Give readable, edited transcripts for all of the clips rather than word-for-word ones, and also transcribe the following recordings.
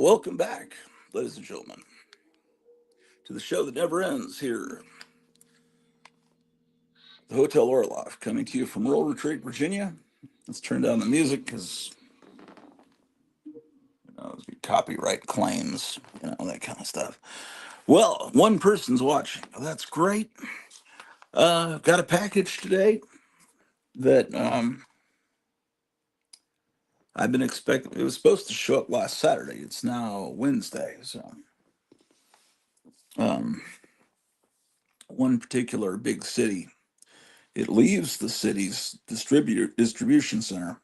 Well, welcome back, ladies and gentlemen, to the show that never ends here, the Hotel Orloff, coming to you from Rural Retreat, Virginia. Let's turn down the music because copyright claims, that kind of stuff. Well, one person's watching. Well, that's great. Got a package today that I've been expecting. It was supposed to show up last Saturday. It's now Wednesday. So, um, one particular big city, it leaves the city's distribution center,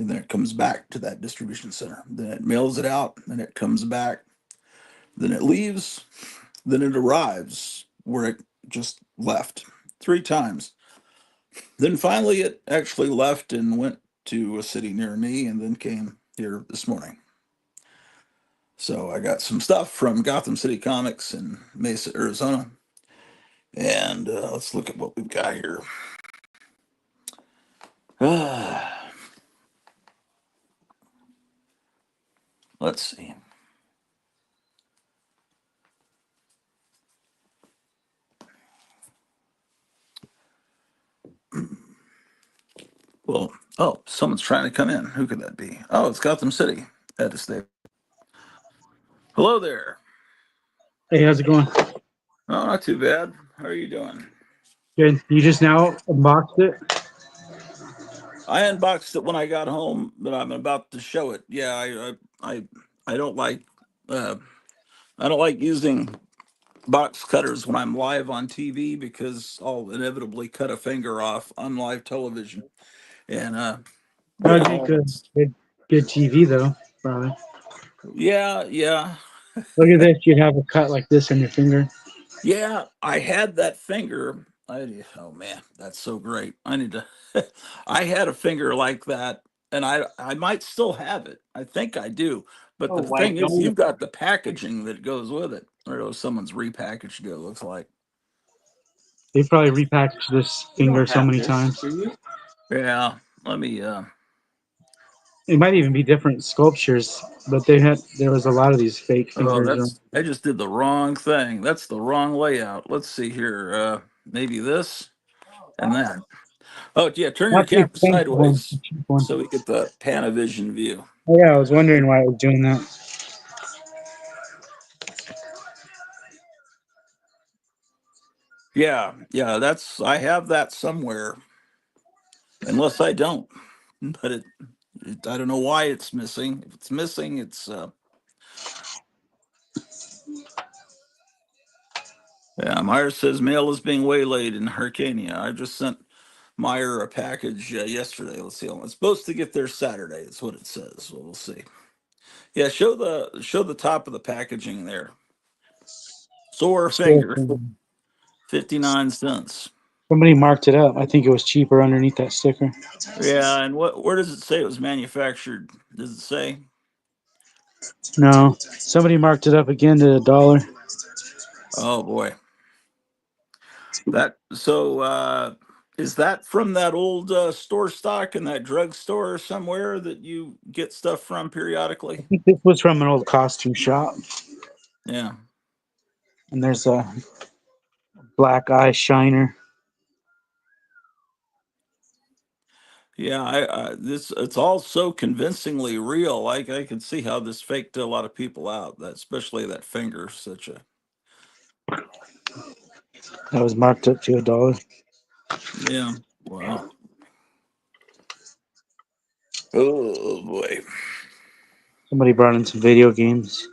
and then it comes back to that distribution center. Then it mails it out, then it comes back, then it leaves, then it arrives where it just left 3 times. Then finally, it actually left and went to a city near me, and then came here this morning. So I got some stuff from Gotham City Comics in Mesa, Arizona. And let's look at what we've got here. Let's see. Well, oh, someone's trying to come in. Who could that be? Oh, it's Gotham City. Had to stay. Hello there. Hey, how's it going? Oh, not too bad. How are you doing? Good. You just now unboxed it? I unboxed it when I got home, but I'm about to show it. Yeah, I don't like I don't like using box cutters when I'm live on TV because I'll inevitably cut a finger off on live television. And That you would be know, good TV though, probably. yeah. Look at this. You'd have a cut like this on your finger. Yeah, I had that finger. Oh man, that's so great. I need to. I had a finger like that, and I might still have it. I think I do. But the thing is, you've got the packaging that goes with it. Or someone's repackaged it. It looks like. They probably repackaged this finger so many times. Yeah. Let me. It might even be different sculptures, but there was a lot of these fake Oh, fingers. I just did the wrong thing. That's the wrong layout. Let's see here. Maybe this and that. Oh yeah, turn your Not the camera expensive one, the sideways cheap one. so we get the Panavision view. Oh yeah, I was wondering why it was doing that. Yeah, I have that somewhere, unless I don't. But I don't know why it's missing. If it's missing, it's yeah. Meyer says mail is being waylaid in Hyrcania. I just sent Meyer a package yesterday. Let's see. It's supposed to get there Saturday. That's what it says. So we'll see. Yeah, show the top of the packaging there. Sore So, finger, 59 cents. somebody marked it up. I think it was cheaper underneath that sticker. Yeah, and where does it say it was manufactured? Does it say? No, somebody marked it up again to $1. Oh boy. That so is that from that old store stock in that drugstore somewhere that you get stuff from I periodically? think this was from an old costume shop, Yeah. and there's a black eye shiner. Yeah, I this it's all so convincingly real. Like I can see how this faked a lot of people out, that especially that finger, such a That was marked up to $1. yeah. Wow. Oh boy. Somebody brought in some video games.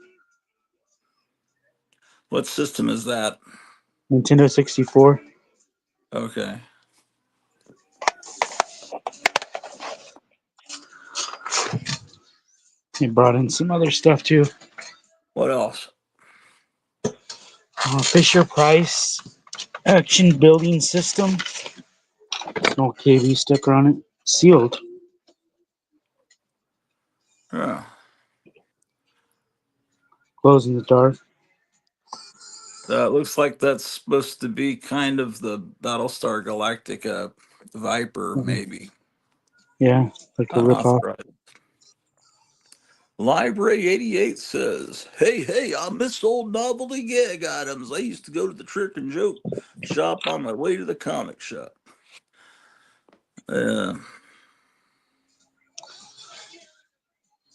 What system is that? Nintendo 64. Okay. He brought in some other stuff too. What else? Fisher Price action building system. No KB sticker on it. Sealed. Yeah. Glows in the dark. Looks like that's supposed to be kind of the Battlestar Galactica Viper, maybe. Yeah, like a ripoff. Unauthorized. Library 88 says, hey, hey, I miss old novelty gag items. I used to go to the trick and joke shop on my way to the comic shop. Uh,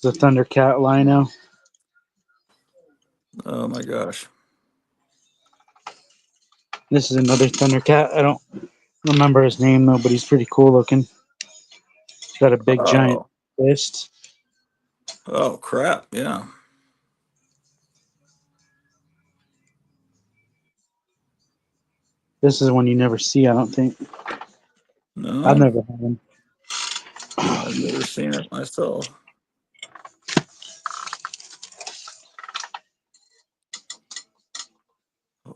The Thundercat Lino. oh my gosh. This is another Thundercat. I don't remember his name though, but he's pretty cool looking. He's got a big giant Oh, fist. oh crap. Yeah. This is one you never see, I don't think. I've No, never had him. I've never seen it myself.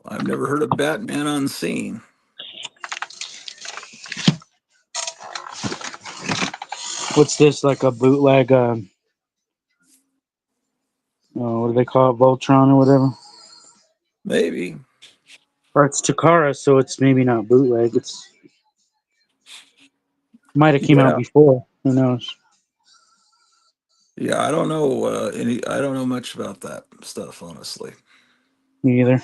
I've never heard of Batman Unseen. What's this? Like a bootleg? What do they call it? Voltron or whatever. Maybe. Or it's Takara, so it's maybe not bootleg. It's might have came out Yeah. before. Who knows? Yeah, I don't know I don't know much about that stuff, honestly. Me either.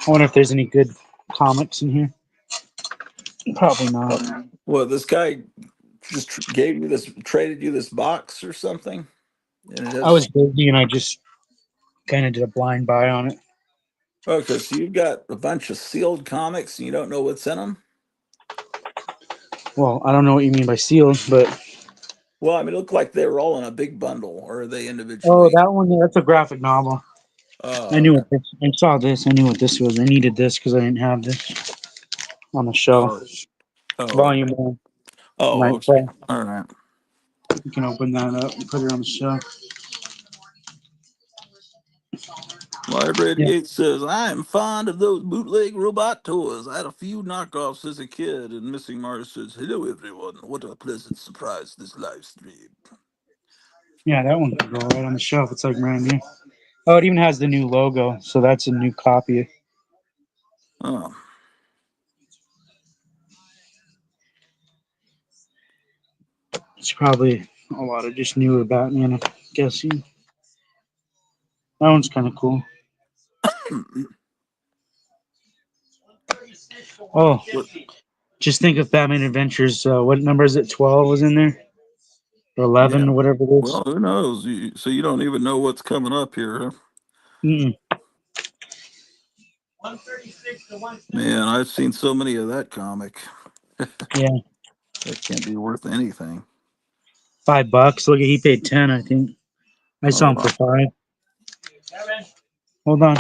I wonder if there's any good comics in here. Probably not. Well, this guy just gave you this, traded you this box or something, and it I was has. busy and I just kind of did a blind buy on it. Okay, so you've got a bunch of sealed comics and you don't know what's in them. Well, I don't know what you mean by sealed, but Well, I mean, it looked like they were all in a big bundle, or are they oh, individually? that one, that's a graphic novel. I Oh, knew okay. what this. I saw this. I knew what this was. I needed this because I didn't have this on the shelf. Oh, oh, Volume okay. one, Oh, Night okay. Fall. All right. You can open that up and put it on the shelf. Library Yeah, 88 says, I am fond of those bootleg robot toys. I had a few knockoffs as a kid. And Missing Mars says, hello, everyone. What a pleasant surprise this live stream. yeah, that one can go right on the shelf. It's like brand new. Oh, it even has the new logo, so that's a new copy. Oh, It's probably a lot of just newer Batman, I'm guessing. That one's kind of cool. Oh, what? just think of Batman Adventures. What number is it? 12 was in there? Or 11, Yeah. or whatever it is. Well, who knows? So you don't even know what's coming up here, huh? Mm-mm. Man, I've seen so many of that comic. Yeah, That can't be worth anything. $5. Look, he paid 10, I think. I Oh, saw him for wow. 5. Hold on.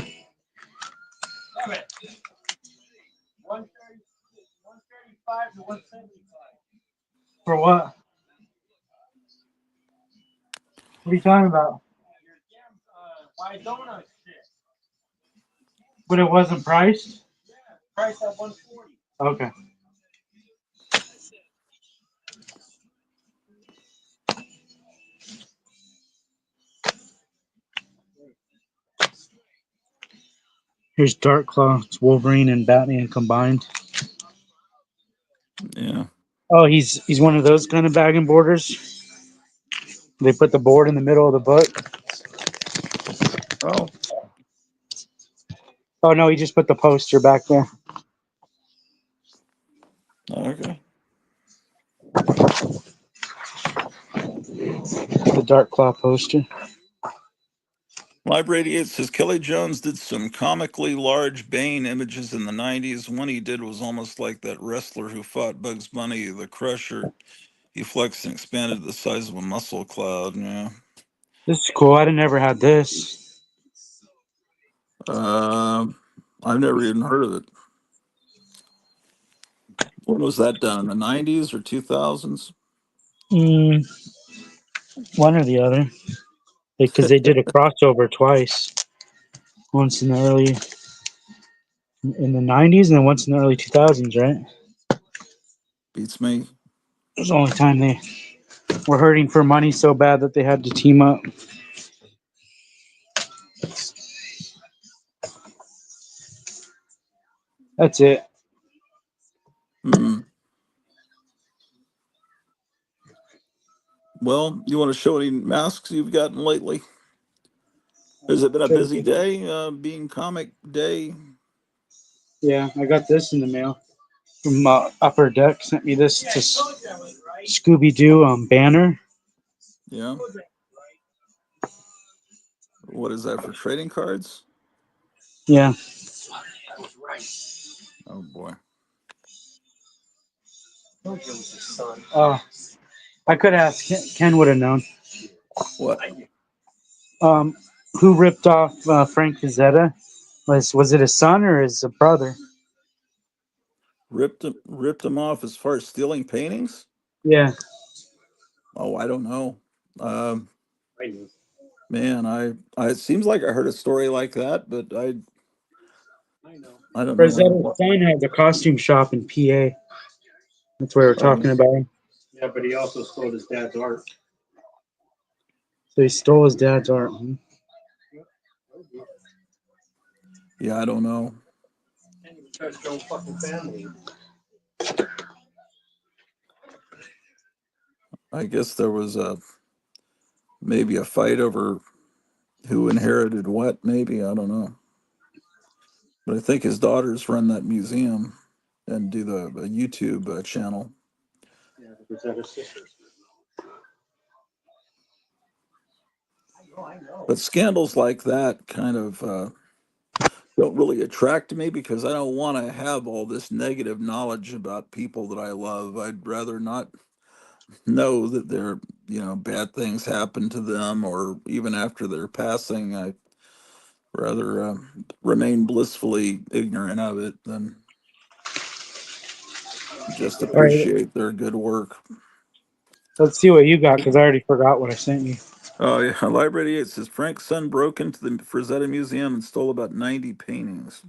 For what? What are you talking about? But it wasn't priced? Okay. Here's Dark Claw. It's Wolverine and Batman combined. Yeah. Oh, he's one of those kind of bag and borders. They put the board in the middle of the book. Oh, Oh no, he just put the poster back there. okay. The Dark Claw poster. Library 88 says Kelly Jones did some comically large Bane images in the 90s. One he did was almost like that wrestler who fought Bugs Bunny, the Crusher. He flexed and expanded to the size of a muscle cloud. Yeah. This is cool. I never had this. Um, I've never even heard of it. When was that done? In the 90s or 2000s? Mm, one or the other. Because they did a crossover twice. Once in the 90s and then once in the early 2000s, right? It Beats me. was the only time they were hurting for money so bad that they had to team up. That's it. Hmm. Well, you want to show any masks you've gotten lately? Has it been a busy day, being comic day? Yeah, I got this in the mail from Upper Deck. Sent me this. It's a Scooby Doo banner. Yeah. What is that for trading cards? Yeah. Oh boy. Oh, I could ask. Ken would have known. What? Um, who ripped off Frank Frazetta? Was it his son or his brother? Ripped him off as far as stealing paintings? Yeah. Oh, I don't know. Um, Man, it seems like I heard a story like that, but I don't know Frazetta's anything. son had the costume shop in PA. That's where we're Oh yeah. talking about him. Yeah, but he also stole his dad's art. So he stole his dad's art. Hmm. Yeah, I don't know. I guess there was maybe a fight over who inherited what, maybe, I don't know. But I think his daughters run that museum and do the YouTube channel. But scandals like that kind of don't really attract me because I don't want to have all this negative knowledge about people that I love. I'd rather not know that bad things happen to them, or even after their passing. I rather remain blissfully ignorant of it than just All right, appreciate their good work. let's see what you got because I already forgot what I sent you. Oh yeah, Library 88 says Frank's son broke into the Frazetta Museum and stole about 90 paintings.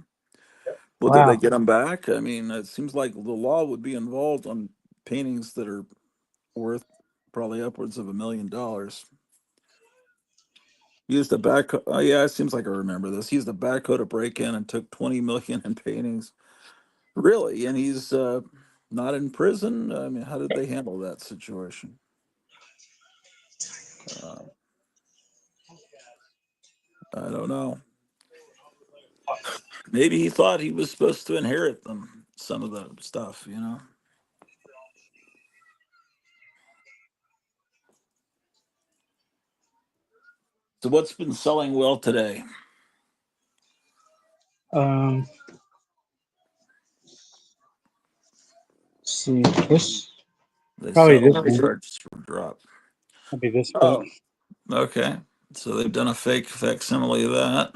Well, did they Wow. get them back? I mean, it seems like the law would be involved on paintings that are worth probably upwards of $1 million. Used a back. Oh yeah, it seems like I remember this. He used a backhoe to break in and took 20 million in paintings. Really? And he's not in prison? I mean, how did they handle that situation? Uh, I don't know. Maybe he thought he was supposed to inherit them, some of the stuff. So what's been selling well today? Um, let's see this. They Probably settled this the one. charges for drop. Probably this book. Oh, okay. So they've done a fake facsimile of that.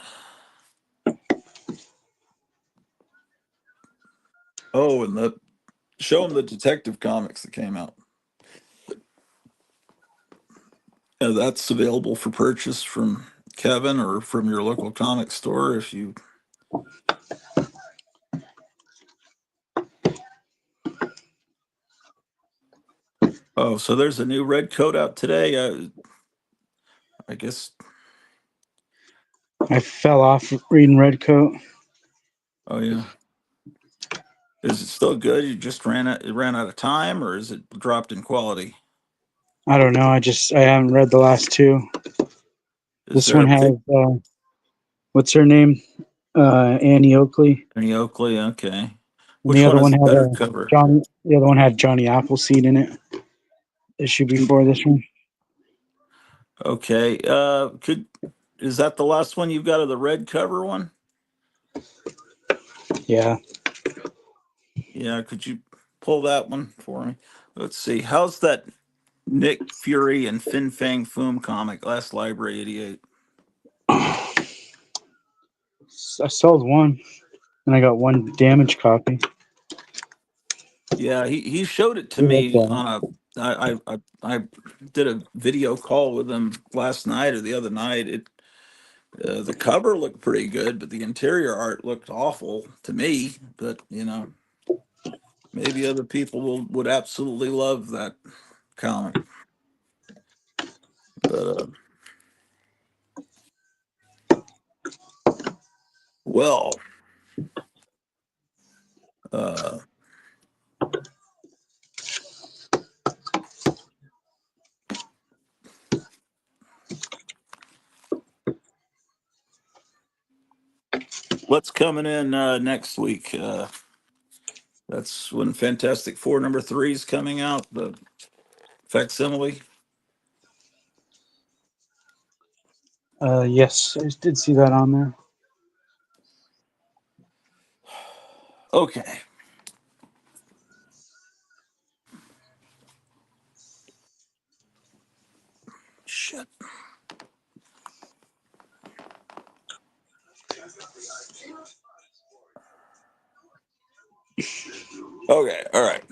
Oh, and show them the Detective Comics that came out. That's available for purchase from Kevin or from your local comic store if you. Oh, so there's a new red coat out today. I guess. I fell off reading Redcoat. Oh yeah. Is it still good? You just ran out of time, or is it dropped in quality? I don't know. I haven't read the last two. Is This there one a has big what's her name? Annie Oakley, Ernie Oakley? Okay. and the Which one other is one the had better cover? Johnny. The other one had Johnny Appleseed in it. Issue before this one. Okay. Could Is that the last one you've got of the red cover one? Yeah. Yeah. Could you pull that one for me? Let's see. How's that Nick Fury and Fin Fang Foom comic? Last Library 88. I sold one, and I got one damaged copy. Yeah, he showed it to Yeah, that's me all on a. I did a video call with him last night or the other night. The cover looked pretty good, but the interior art looked awful to me. But maybe other people would absolutely love that comic. But well, Uh, what's coming in next week? That's when Fantastic Four #3 is coming out. The facsimile. Yes, I did see that on there. Okay. Shit. Okay. All right.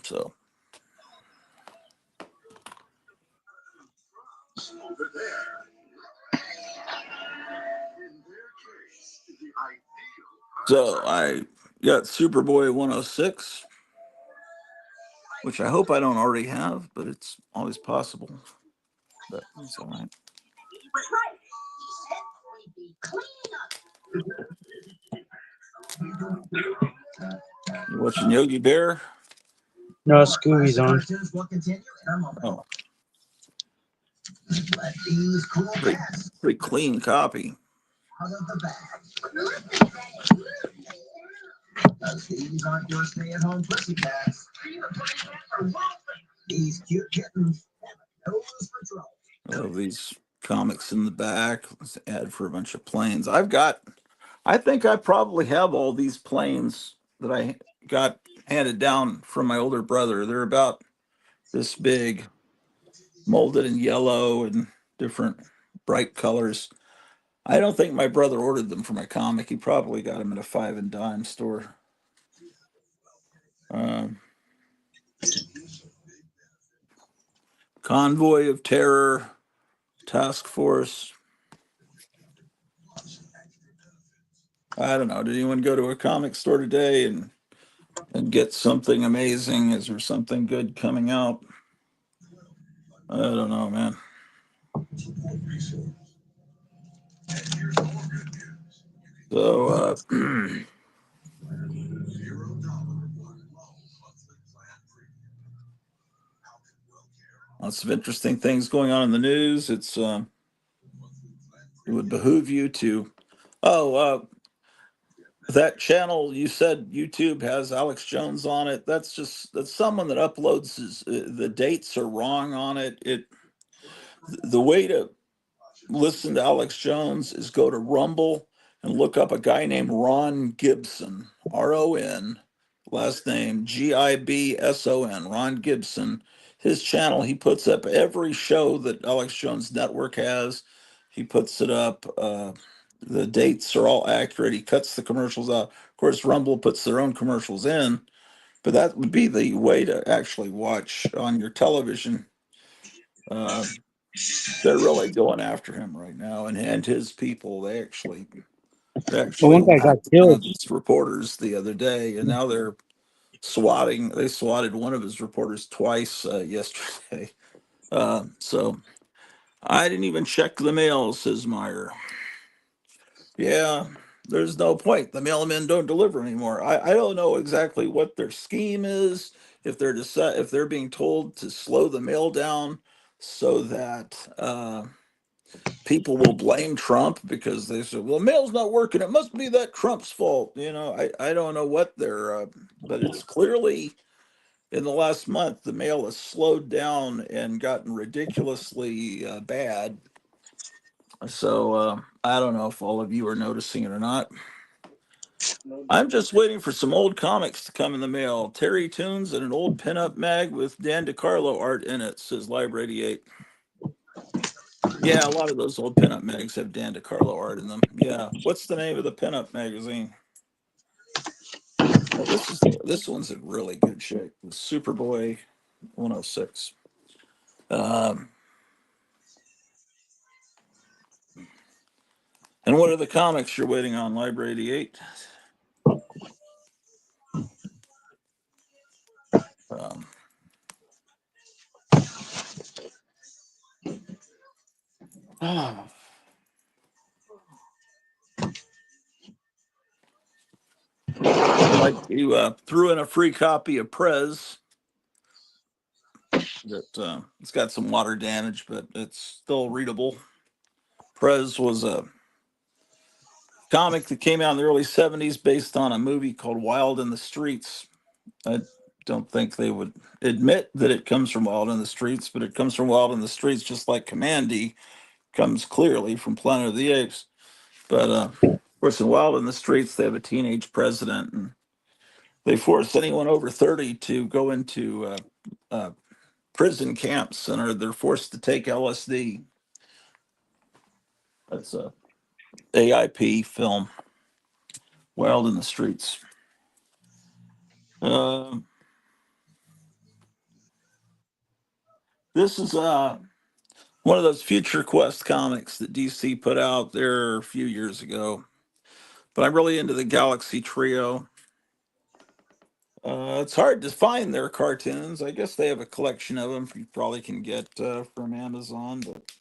So I got Superboy 106, which I hope I don't already have, but it's always possible. But it's all right. You watching Yogi Bear? No, Scooby's on. Oh, pretty, pretty clean copy. These aren't your stay-at-home pussycats. These cute kittens have a nose for trouble. Oh, these comics in the back. Let's add for a bunch of planes. I think I probably have all these planes that I got handed down from my older brother. They're about this big, molded in yellow and different bright colors. I don't think my brother ordered them for my comic. He probably got them at a five and dime store. Um, Convoy of Terror, Task Force. I don't know. Did anyone go to a comic store today and get something amazing? Is there something good coming out? I don't know, man. So, lots of interesting things going on in the news. It would behoove you to. Oh, that channel you said YouTube has Alex Jones on it. That's someone that uploads the dates are wrong on it. The way to listen to Alex Jones is go to Rumble and look up a guy named Ron Gibson, RON, last name Gibson, Ron Gibson. His channel, he puts up every show that Alex Jones Network has. He puts it up. The dates are all accurate. He cuts the commercials out. Of course, Rumble puts their own commercials in, but that would be the way to actually watch on your television. Uh, they're really going after him right now, and his people. They The actually one guy got whacked one killed. of his reporters the other day, and now they're swatting. They swatted one of his reporters twice yesterday. So I didn't even check the mail, says Meyer. Yeah, there's no point. The mailmen don't deliver anymore. I don't know exactly what their scheme is. If they're being told to slow the mail down so that people will blame Trump because they said, "Well, mail's not working. It must be that Trump's fault." I don't know what they're, but it's clearly in the last month the mail has slowed down and gotten ridiculously bad. So I don't know if all of you are noticing it or not. I'm just waiting for some old comics to come in the mail. Terry Toons and an old pinup mag with Dan DeCarlo art in it, says Library 88. Yeah, a lot of those old pinup mags have Dan DeCarlo art in them. Yeah. What's the name of the pinup magazine? Oh, this one's in really good shape. The Superboy 106. Um, and what are the comics you're waiting on, Library 88? Um, ah, like you threw in a free copy of Prez. That it's got some water damage, but it's still readable. Prez was a comic that came out in the early '70s based on a movie called Wild in the Streets. I don't think they would admit that it comes from Wild in the Streets, but it comes from Wild in the Streets, just like Commandy comes clearly from Planet of the Apes. But of course, in Wild in the Streets, they have a teenage president, and they force anyone over 30 to go into uh, prison camps, and they're forced to take LSD. That's a AIP film, Wild in the Streets. Uh, this is one of those Future Quest comics that DC put out there a few years ago. But I'm really into the Galaxy Trio. It's hard to find their cartoons. I guess they have a collection of them you probably can get from Amazon. But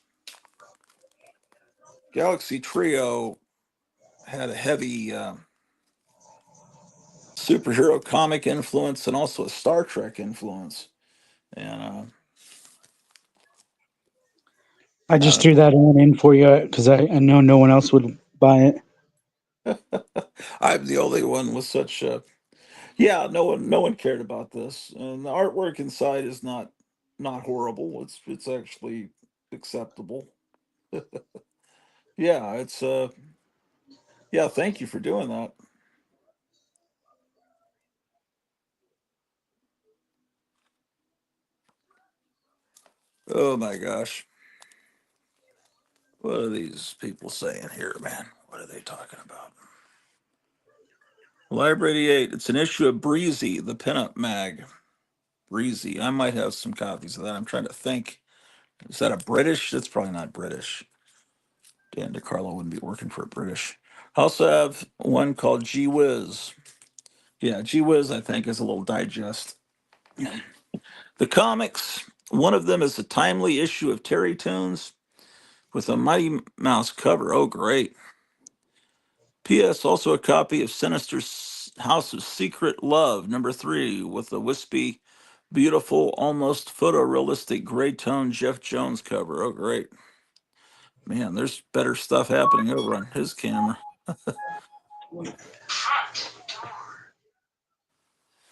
Galaxy Trio had a heavy superhero comic influence and also a Star Trek influence. And I just uh, threw that one in for you because I know no one else would buy it. I'm the only one with such yeah, no one cared about this. And the artwork inside is not horrible. It's actually acceptable. Yeah, it's yeah, thank you for doing that. Oh my gosh. What are these people saying here, man? What are they talking about? Library 8. It's an issue of Breezy, the pinup mag. Breezy. I might have some copies of that. I'm trying to think. Is that a British? That's probably not British. Dan DeCarlo wouldn't be working for a British. I also have one called Gee Whiz. Yeah, Gee Whiz, I think, is a little digest. The comics, one of them is a timely issue of Terry Toons with a Mighty Mouse cover. Oh, great. P.S. Also a copy of Sinister House of Secret Love, #3, with a wispy, beautiful, almost photorealistic gray tone Jeff Jones cover. Oh, great. Man, there's better stuff happening over on his camera.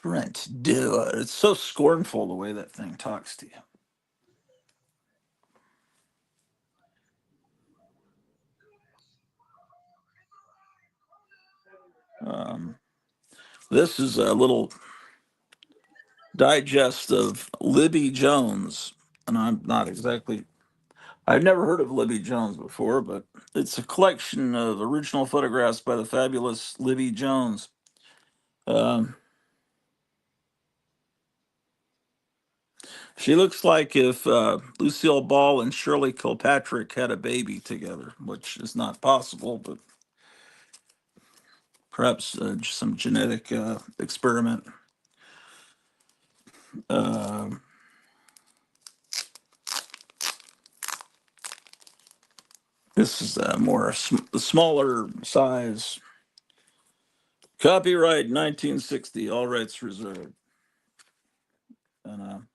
Brent, dude, it's so scornful the way that thing talks to you. Um, this is a little digest of Libby Jones, and I'm not exactly. I've never heard of Libby Jones before, but it's a collection of original photographs by the fabulous Libby Jones. Um, she looks like if Lucille Ball and Shirley Kilpatrick had a baby together, which is not possible, but perhaps some genetic experiment. Um this is more smaller size. Copyright 1960, all rights reserved. And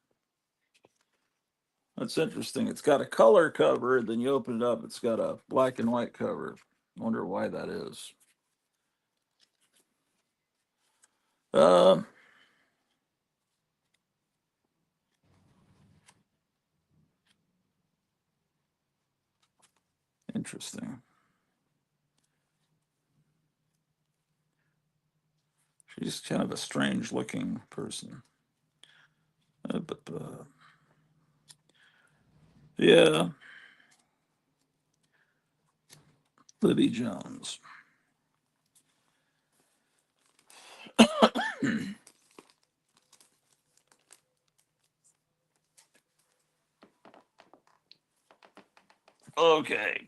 that's interesting. It's got a color cover, then you open it up, it's got a black and white cover. Wonder why that is. Uh, Interesting. She's kind of a strange looking person. But yeah, Libby Jones. Okay.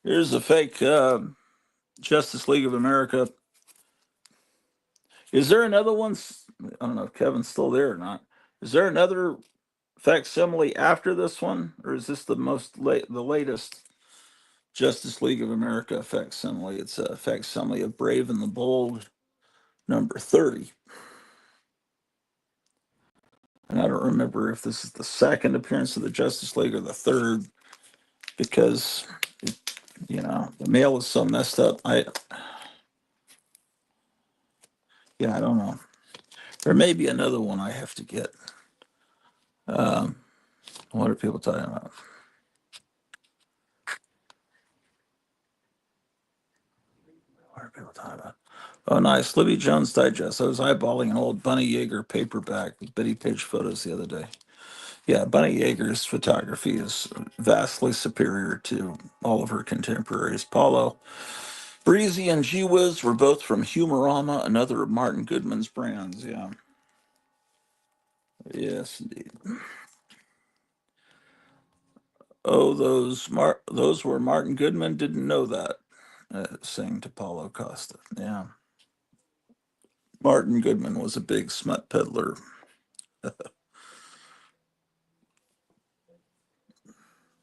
Here's a fake Justice League of America. Is there another one? I don't know if Kevin's still there or not. Is there another facsimile after this one, or is this the latest Justice League of America facsimile. It's a facsimile of Brave and the Bold, number 30. And I don't remember if this is the second appearance of the Justice League or the third, because the mail is so messed up. I don't know. There may be another one I have to get. What are people talking about? What are people talking about? Oh, nice. Libby Jones Digest. I was eyeballing an old Bunny Yeager paperback with Betty Page photos the other day. Yeah, Bunny Yeager's photography is vastly superior to all of her contemporaries. Paulo Breezy and Gee Whiz were both from Humorama, another of Martin Goodman's brands. Yeah. Yes, indeed. Oh, those were Martin Goodman. Didn't know that. Saying to Paulo Costa. Yeah. Martin Goodman was a big smut peddler.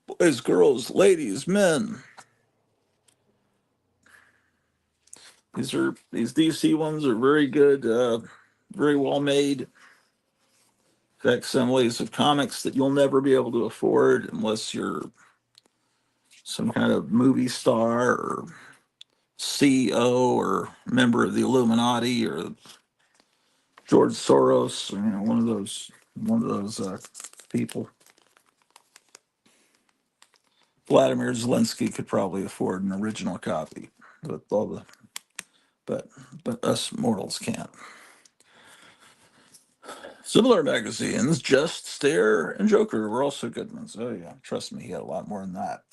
Boys, girls, ladies, men. These DC ones are very good, very well made facsimiles of comics that you'll never be able to afford unless you're some kind of movie star or CEO or member of the Illuminati or George Soros, or, one of those people. Vladimir Zelensky could probably afford an original copy, but but us mortals can't. Similar magazines, Just, Stare, and Joker were also good ones. Oh yeah, trust me, he had a lot more than that.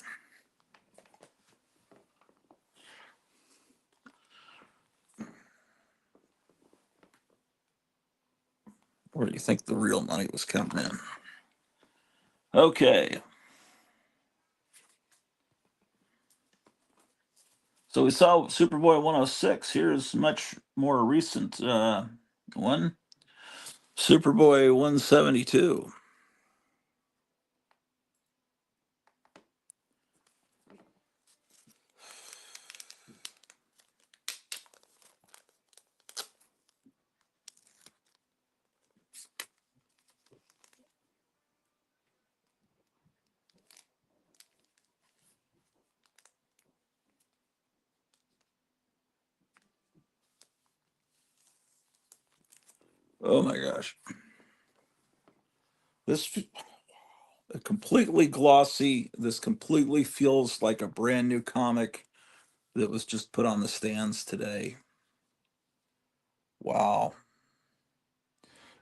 Where do you think the real money was coming in? Okay, so we saw Superboy 106. Here's much more recent one, Superboy 172. Oh my gosh, this completely glossy. This completely feels like a brand new comic that was just put on the stands today. Wow,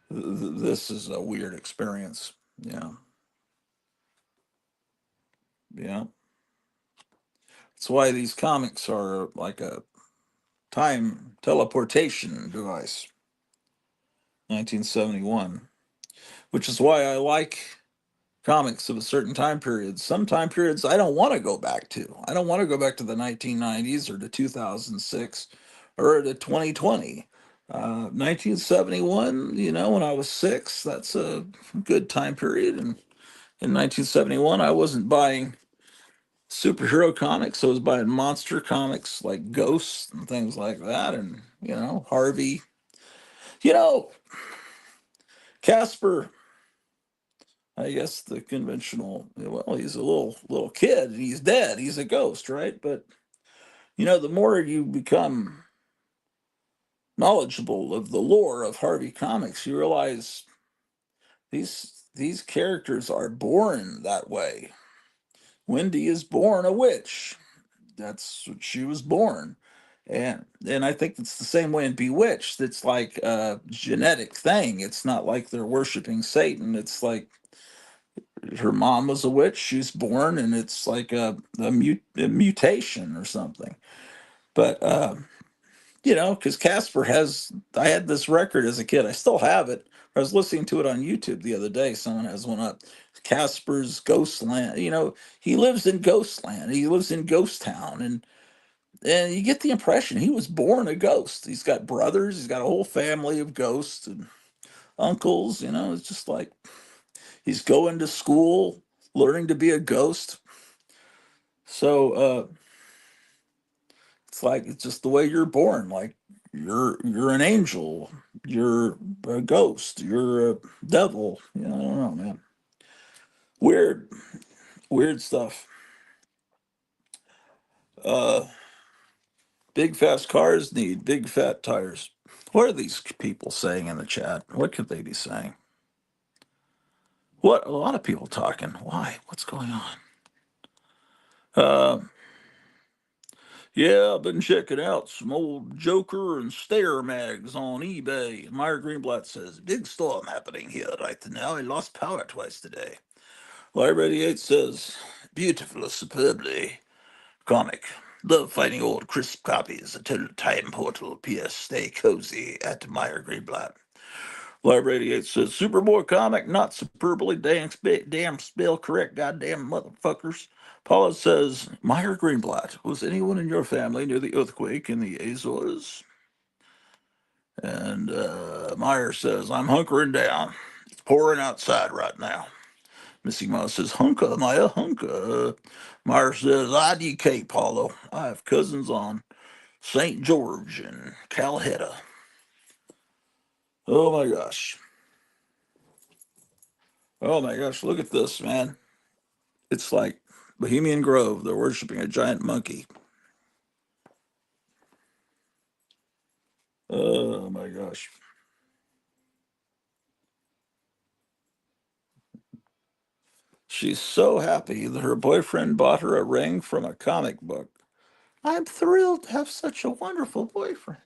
this is a weird experience. Yeah, yeah. That's why these comics are like a time teleportation device. 1971, which is why I like comics of a certain time period. Some time periods I don't want to go back to. I don't want to go back to the 1990s or to 2006 or to 2020. 1971, when I was 6, that's a good time period. And in 1971, I wasn't buying superhero comics. I was buying monster comics like Ghosts and things like that. And, Harvey, you know, Casper, I guess the conventional, well, he's a little kid. He's dead. He's a ghost, right? But, the more you become knowledgeable of the lore of Harvey Comics, you realize these characters are born that way. Wendy is born a witch. That's what she was born. And I think it's the same way in Bewitched. It's like a genetic thing. It's not like they're worshiping Satan. It's like her mom was a witch. She's born, and it's like a mutation or something. But because Casper has, I had this record as a kid. I still have it. I was listening to it on YouTube the other day. Someone has one up. Casper's Ghostland. He lives in Ghostland. He lives in Ghost Town, and you get the impression he was born a ghost. He's got brothers. He's got a whole family of ghosts and uncles. It's just like he's going to school, learning to be a ghost. So it's like it's just the way you're born. Like you're an angel, you're a ghost, you're a devil. You know, I don't know, man. Weird, weird stuff. Uh, Big fast cars need big fat tires. What are these people saying in the chat? What could they be saying? What a lot of people talking. Why? What's going on? Uh, yeah, I've been checking out some old Joker and Stare mags on eBay. Meyer Greenblatt says, big storm happening here right now. I lost power twice today. Larry 88 says, beautiful, superbly comic. Love finding old crisp copies. A total time portal. P.S. Stay cozy at Meyer Greenblatt. Larry 88 says, Superboy comic, not superbly damn spell correct, goddamn motherfuckers. Paula says, Meyer Greenblatt, was anyone in your family near the earthquake in the Azores? And Meyer says, I'm hunkering down. It's pouring outside right now. Missy Mouse says, hunka, Maya, hunka. Meyer says, IDK, Paulo. I have cousins on St. George and Calhetta. Oh my gosh. Oh my gosh, look at this, man. It's like Bohemian Grove. They're worshiping a giant monkey. Oh my gosh. She's so happy that her boyfriend bought her a ring from a comic book. I'm thrilled to have such a wonderful boyfriend.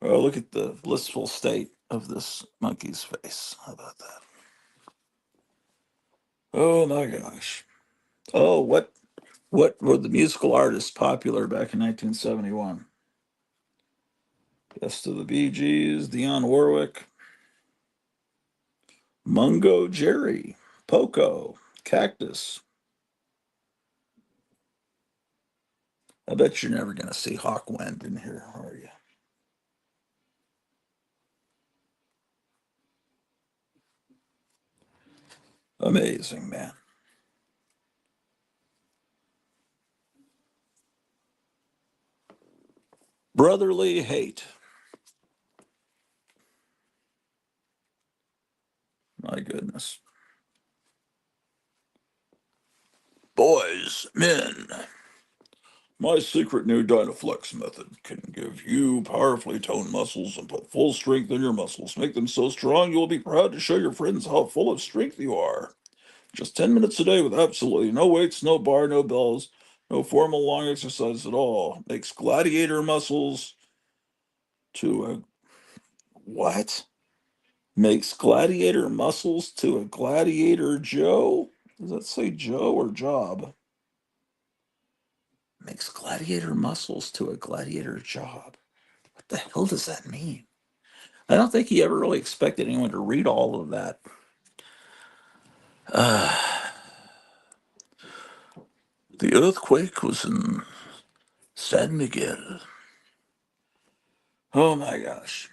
Oh, look at the blissful state of this monkey's face. How about that? Oh my gosh. Oh, what were the musical artists popular back in 1971? Best of the Bee Gees, Dionne Warwick, Mungo Jerry, Poco, Cactus. I bet you're never going to see Hawkwind in here, are you? Amazing, man. Brotherly hate. My goodness. Boys, men, my secret new Dynaflex method can give you powerfully toned muscles and put full strength in your muscles. Make them so strong you will be proud to show your friends how full of strength you are. Just 10 minutes a day with absolutely no weights, no bar, no bells, no formal long exercise at all. Makes gladiator muscles to a what? Makes gladiator muscles to a gladiator Joe? Does that say Joe or Job? Makes gladiator muscles to a gladiator job. What the hell does that mean? I don't think he ever really expected anyone to read all of that. Uh, the earthquake was in San Miguel. Oh my gosh.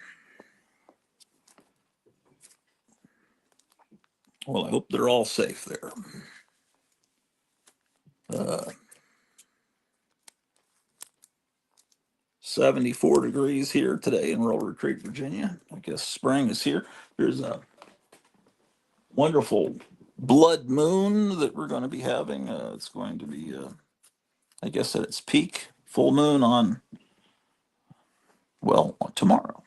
Well, I hope they're all safe there. Uh, 74 degrees here today in Railroad Creek, Virginia. I guess spring is here. There's a wonderful blood moon that we're going to be having. It's going to be, I guess, at its peak, full moon on, well, tomorrow.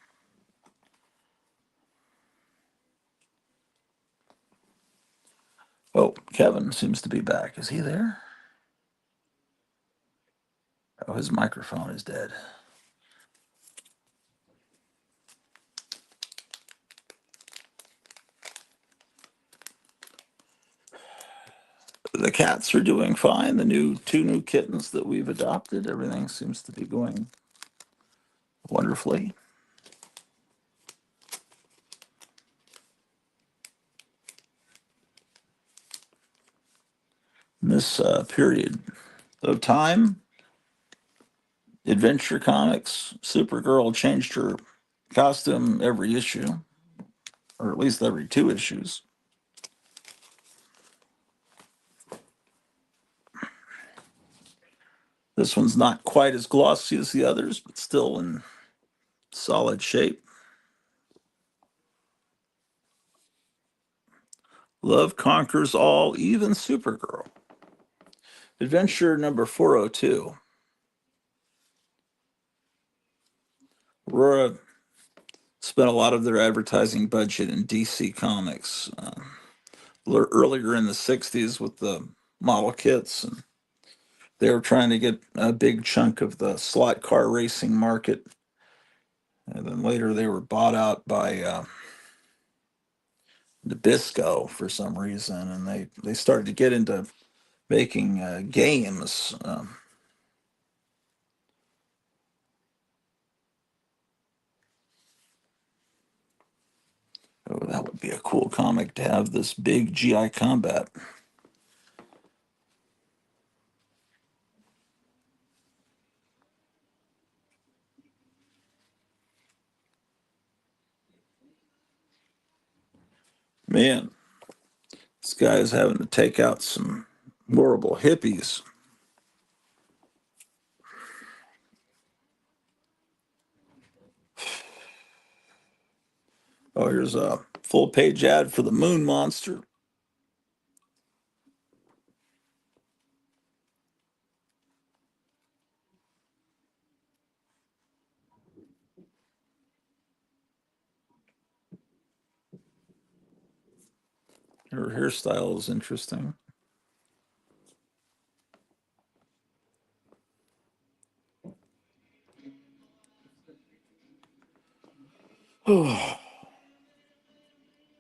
Oh, Kevin seems to be back. Is he there? Oh, his microphone is dead. The cats are doing fine. The two new kittens that we've adopted, everything seems to be going wonderfully. In this period of time, Adventure Comics, Supergirl changed her costume every issue, or at least every two issues. This one's not quite as glossy as the others, but still in solid shape. Love Conquers All, even Supergirl. Adventure number 402. Aurora spent a lot of their advertising budget in DC Comics. Earlier in the 60s with the model kits, and they were trying to get a big chunk of the slot car racing market. And then later they were bought out by Nabisco for some reason, and they started to get into making games. Oh, that would be a cool comic to have this big GI combat. Man, this guy is having to take out some horrible hippies. Oh, here's a full page ad for the Moon Monster. Her hairstyle is interesting.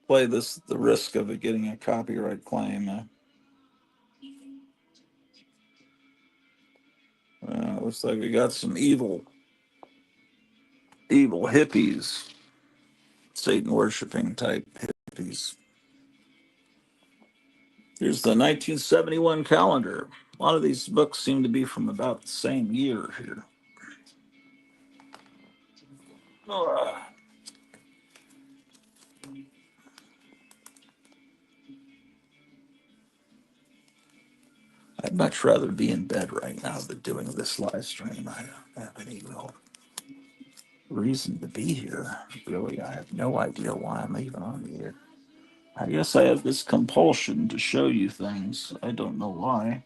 Play this the risk of it getting a copyright claim. Looks like we got some evil hippies, Satan worshiping type hippies. Here's the 1971 calendar. A lot of these books seem to be from about the same year here. Uh, I'd much rather be in bed right now than doing this live stream. I don't have any real reason to be here. Really, I have no idea why I'm even on the air. I guess I have this compulsion to show you things. I don't know why.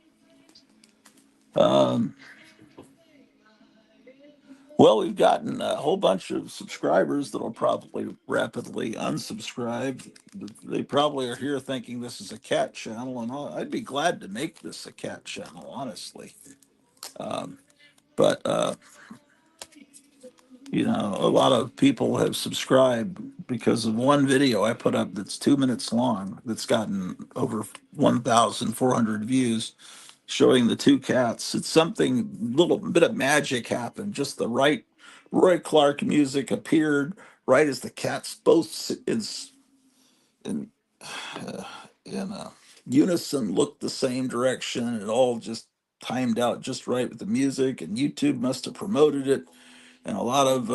Um, well, we've gotten a whole bunch of subscribers that'll probably rapidly unsubscribe. They probably are here thinking this is a cat channel, and I'd be glad to make this a cat channel, honestly. But you know, a lot of people have subscribed because of one video I put up that's 2 minutes long that's gotten over 1,400 views showing the two cats. It's something, little bit of magic happened. Just the right Roy Clark music appeared right as the cats both in, uh, in unison looked the same direction. It all just timed out just right with the music, and YouTube must have promoted it. And a lot of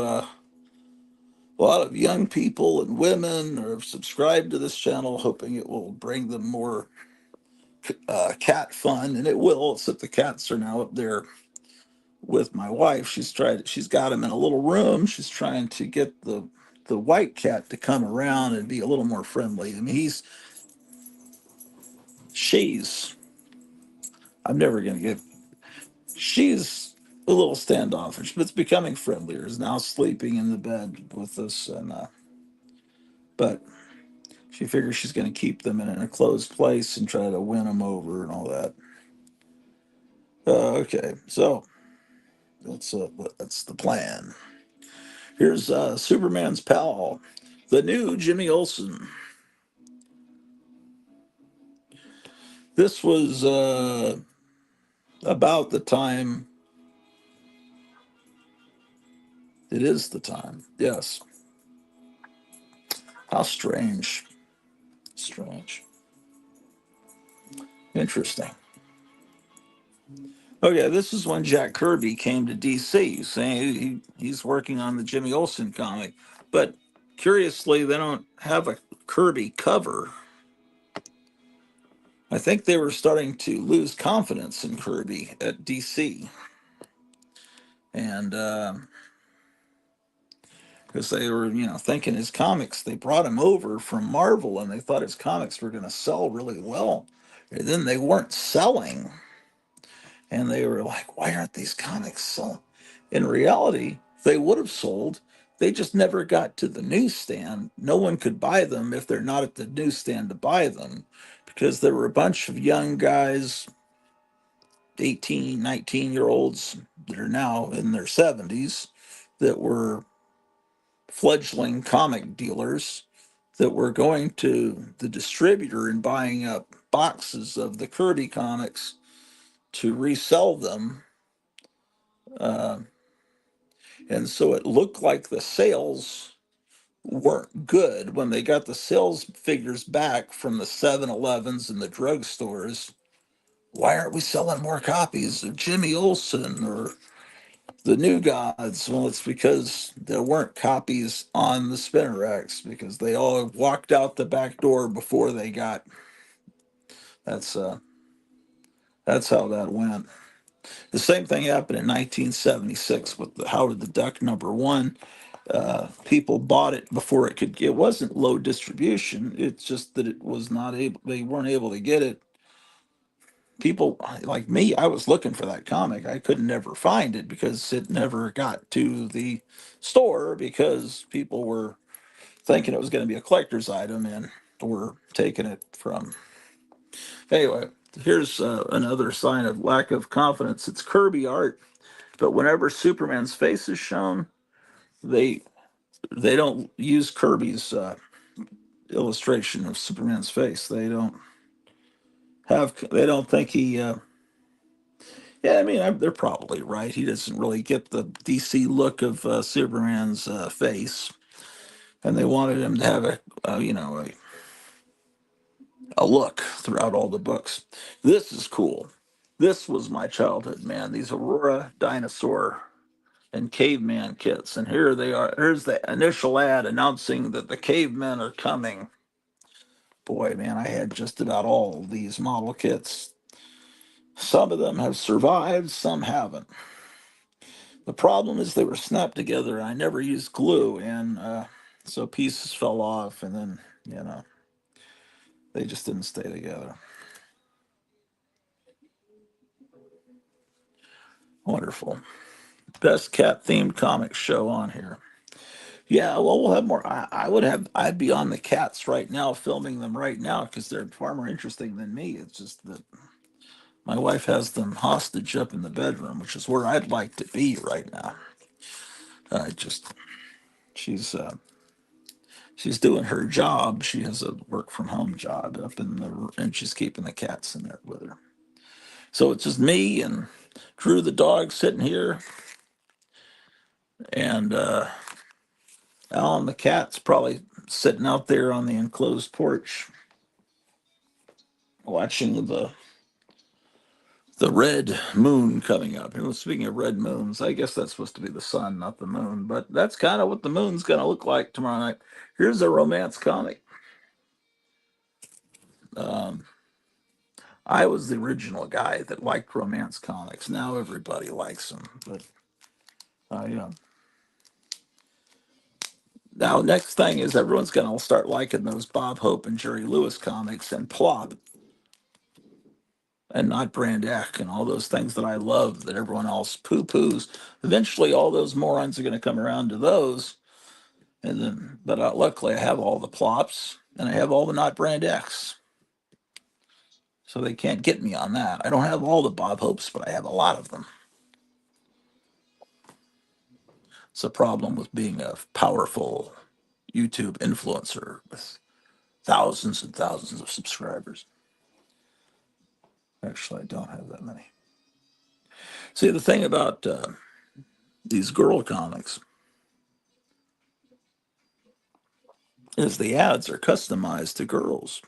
young people and women are subscribed to this channel, hoping it will bring them more cat fun, and it will. Except the cats are now up there with my wife. She's got him in a little room. She's trying to get the white cat to come around and be a little more friendly. I mean, she's I'm never gonna get she's a little standoffish, but it's becoming friendlier. Is now sleeping in the bed with us, and but she figures she's going to keep them in an enclosed place and try to win them over and all that. Okay, so that's the plan. Here's Superman's pal, the new Jimmy Olsen. This was about the time. It is the time. Yes. How strange. Strange. Interesting. Okay, this is when Jack Kirby came to DC, saying he's working on the Jimmy Olsen comic. But curiously, they don't have a Kirby cover. I think they were starting to lose confidence in Kirby at DC. and because they were, thinking his comics, they brought him over from Marvel, and they thought his comics were going to sell really well. And then they weren't selling, and they were like, "Why aren't these comics selling?" In reality, they would have sold. They just never got to the newsstand. No one could buy them if they're not at the newsstand to buy them, because there were a bunch of young guys, 18, 19-year olds that are now in their 70s, that were fledgling comic dealers that were going to the distributor and buying up boxes of the Kirby comics to resell them. Uh, and so it looked like the sales weren't good when they got the sales figures back from the 7-Elevens and the drugstores. Why aren't we selling more copies of Jimmy Olsen or the New Gods? Well, it's because there weren't copies on the spinner racks because they all walked out the back door before they got. That's uh, that's how that went. The same thing happened in 1976 with the Howard the Duck #1. People bought it before it could. It wasn't low distribution. It's just that it was not able. They weren't able to get it. People like me, I was looking for that comic. I could never find it because it never got to the store because people were thinking it was going to be a collector's item and were taking it from. Anyway, here's another sign of lack of confidence. It's Kirby art, but whenever Superman's face is shown, they they don't use Kirby's illustration of Superman's face. They don't think he. Yeah, I mean, they're probably right. He doesn't really get the DC look of Superman's face, and they wanted him to have a look throughout all the books. This is cool. This was my childhood, man. These Aurora dinosaur and caveman kits, and here they are. Here's the initial ad announcing that the cavemen are coming. Boy, man, I had just about all these model kits. Some of them have survived, some haven't. The problem is they were snapped together. I never used glue, and so pieces fell off, and then they just didn't stay together. Wonderful. Best cat themed comic show on here. Yeah, well, we'll have more. I'd be on the cats right now, filming them right now because they're far more interesting than me. It's just that my wife has them hostage up in the bedroom, which is where I'd like to be right now. Just she's she's doing her job. She has a work from home job up in the, and she's keeping the cats in there with her. So it's just me and Drew the dog sitting here, and Alan the cat's probably sitting out there on the enclosed porch watching the red moon coming up. And speaking of red moons, I guess that's supposed to be the sun, not the moon. But that's kind of what the moon's going to look like tomorrow night. Here's a romance comic. Um, I was the original guy that liked romance comics. Now everybody likes them. But yeah. Now, next thing is everyone's going to start liking those Bob Hope and Jerry Lewis comics and Plop and not Brand Echh and all those things that I love that everyone else poo poos. Eventually, all those morons are going to come around to those. And then, but luckily, I have all the Plops and I have all the not Brand Echs. So they can't get me on that. I don't have all the Bob Hopes, but I have a lot of them. It's a problem with being a powerful YouTube influencer with thousands and thousands of subscribers. Actually, I don't have that many. See, the thing about these girl comics is the ads are customized to girls.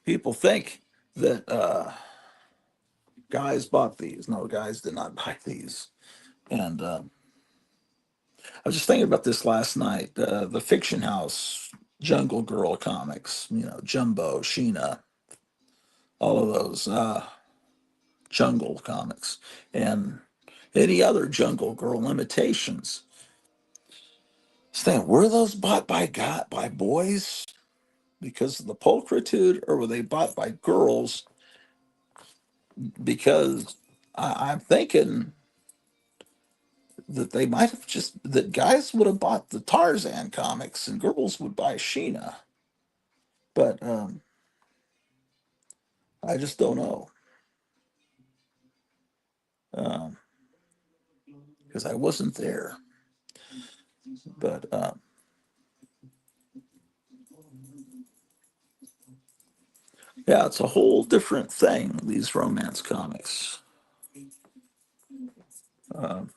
People think that guys bought these. No, guys did not buy these. And I was just thinking about this last night. The Fiction House Jungle Girl comics, Jumbo, Sheena, all of those. Jungle comics and any other Jungle Girl imitations. Saying, were those bought by boys because of the pulchritude, or were they bought by girls? Because I'm thinking that they might have just that guys would have bought the Tarzan comics and girls would buy Sheena. But I just don't know because I wasn't there. But yeah, it's a whole different thing. These romance comics. Um,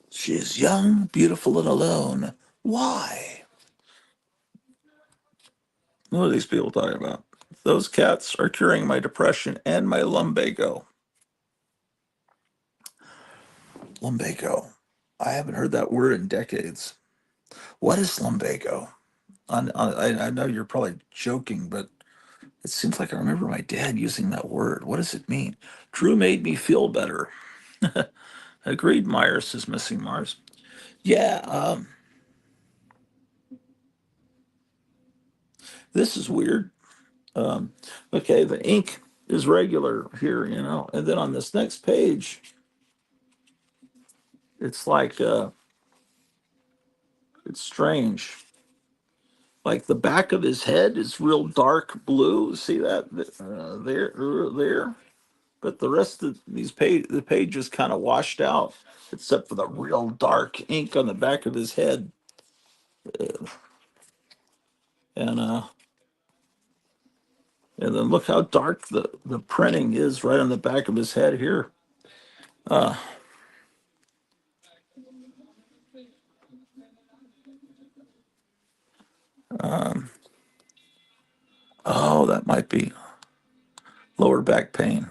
she is young, beautiful, and alone. Why? What are these people talking about? Those cats are curing my depression and my lumbago. Lumbago. I haven't heard that word in decades. What is lumbago? I know you're probably joking, but it seems like I remember my dad using that word. What does it mean? Drew made me feel better. Agreed, Myers is missing Mars. Yeah, this is weird. Um, okay, the ink is regular here, and then on this next page, it's like it's strange. Like the back of his head is real dark blue. See that there? But the rest of the page is kind of washed out, except for the real dark ink on the back of his head. And and then look how dark the printing is right on the back of his head here. Uh, um, oh, that might be lower back pain.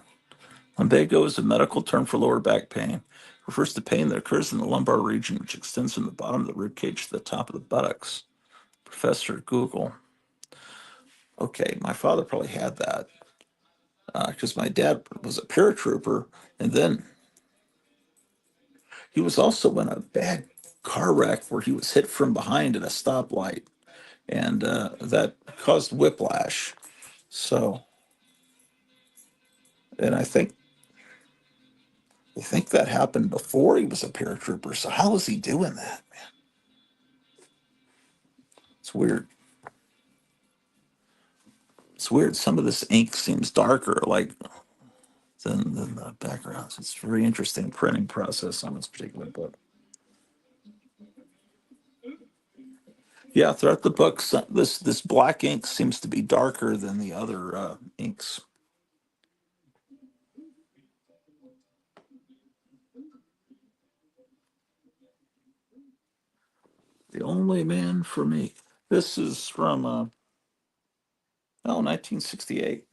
Lumbago is a medical term for lower back pain. It refers to pain that occurs in the lumbar region, which extends from the bottom of the rib cage to the top of the buttocks. Professor Google. Okay, my father probably had that because my dad was a paratrooper, and then he was also in a bad car wreck where he was hit from behind at a stoplight, and that caused whiplash. So, and I think that happened before he was a paratrooper. So how was he doing that? It's weird. It's weird. Some of this ink seems darker, like than the backgrounds. It's a very interesting printing process on this particular book. Yeah, throughout the book, this black ink seems to be darker than the other inks. The Only Man for Me. This is from 1968.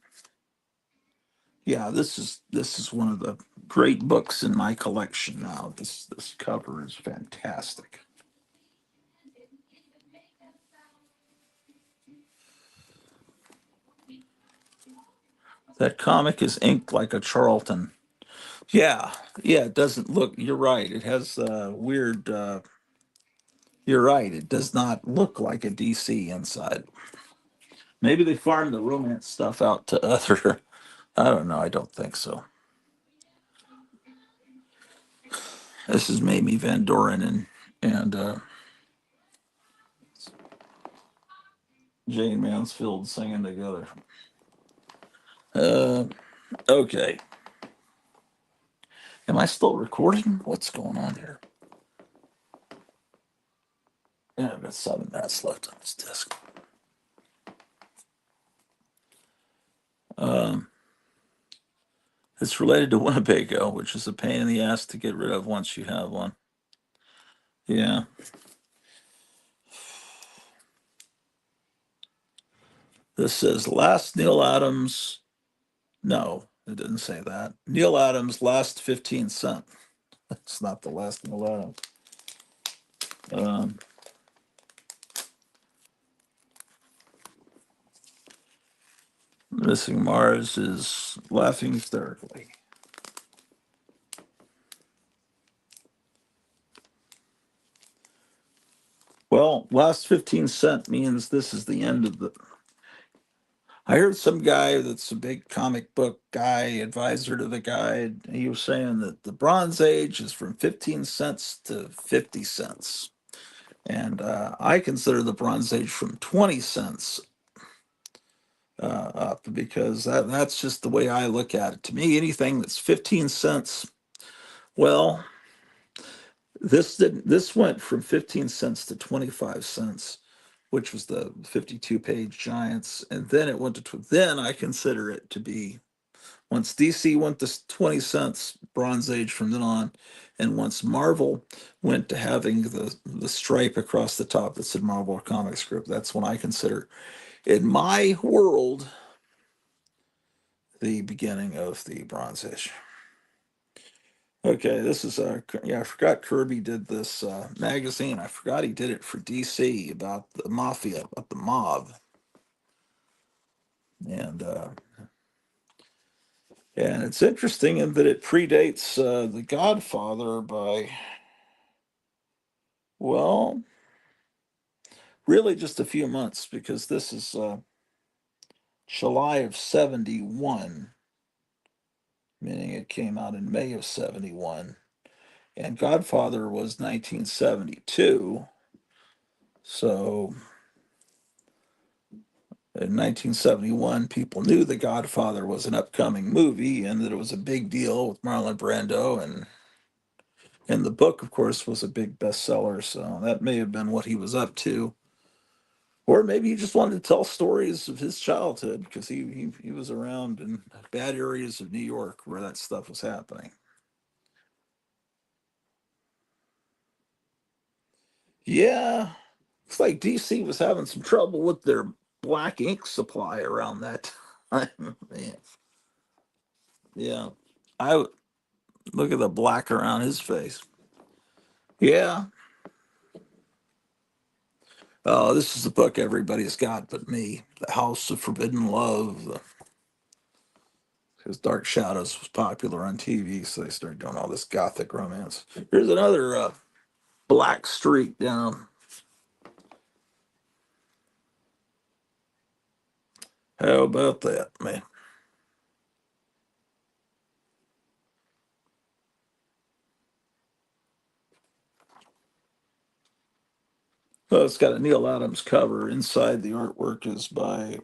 Yeah, this is one of the great books in my collection now. This cover is fantastic. That comic is inked like a Charlton. Yeah, yeah, it doesn't look. You're right. It has weird. You're right. It does not look like a DC inside. Maybe they farmed the romance stuff out to other. I don't know. I don't think so. This is Mamie Van Doren and Jane Mansfield singing together. Uh, okay. Am I still recording? What's going on here? Yeah, I've got 7 minutes left on this disc. Um, it's related to Winnebago, which is a pain in the ass to get rid of once you have one. Yeah. This says last Neil Adams. No, it didn't say that. Neil Adams last 15 cent. It's not the last Neil Adams. Um, Missing Mars is laughing hysterically. Well, last 15 cent means this is the end of the. I heard some guy that's a big comic book guy, advisor to the guide. He was saying that the Bronze Age is from 15 cents to 50 cents. And I consider the Bronze Age from 20 cents up because that's just the way I look at it. To me, anything that's 15 cents, well, this went from 15 cents to 25 cents, which was the 52-page Giants, and then it went to then I consider it to be once DC went to 20 cents Bronze Age from then on, and once Marvel went to having the stripe across the top that said Marvel Comics Group, that's when I consider in my world the beginning of the Bronze Age. Okay, this is yeah, I forgot Kirby did this magazine. I forgot he did it for DC about the mafia, about the mob. And and it's interesting in that it predates The Godfather by, well, really just a few months because this is July of 71, meaning it came out in May of 71. And Godfather was 1972. So in 1971, people knew The Godfather was an upcoming movie and that it was a big deal with Marlon Brando. And the book, of course, was a big bestseller. So that may have been what he was up to. Or maybe he just wanted to tell stories of his childhood because he was around in bad areas of New York where that stuff was happening. Yeah, looks like DC was having some trouble with their black ink supply around that time. Man. Yeah, I look at the black around his face. Yeah. Oh, this is the book everybody's got but me. The House of Forbidden Love. Because Dark Shadows was popular on TV, so they started doing all this gothic romance. Here's another black streak down. How about that, man? Well, it's got a Neil Adams cover. Inside the artwork is by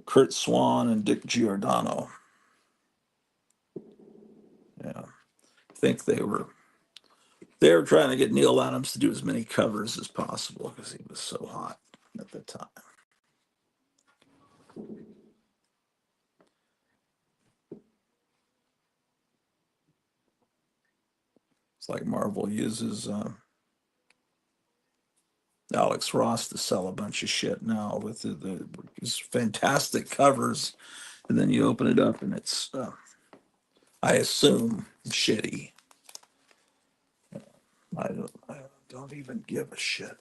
Kurt Swan and Dick Giordano. Yeah, I think they were trying to get Neil Adams to do as many covers as possible because he was so hot at the time. It's like Marvel uses Alex Ross to sell a bunch of shit now with these fantastic covers, and then you open it up and it's, I assume, shitty. I don't even give a shit.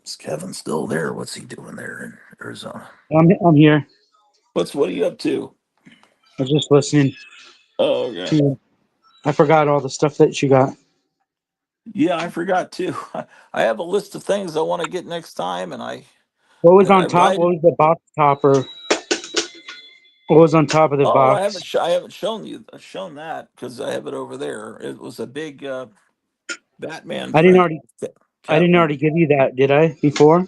Is Kevin still there? What's he doing there in Arizona? I'm here. What are you up to? I was just listening Oh, okay. to you. I forgot all the stuff that you got. Yeah, I forgot too. I have a list of things I want to get next time, and I What was and I on top? write What it. was the box topper? What was on top of the Oh, box? I haven't shown that because I have it over there. It was a big Batman I didn't print. already. I didn't Catwoman. already give you that, did I? Before?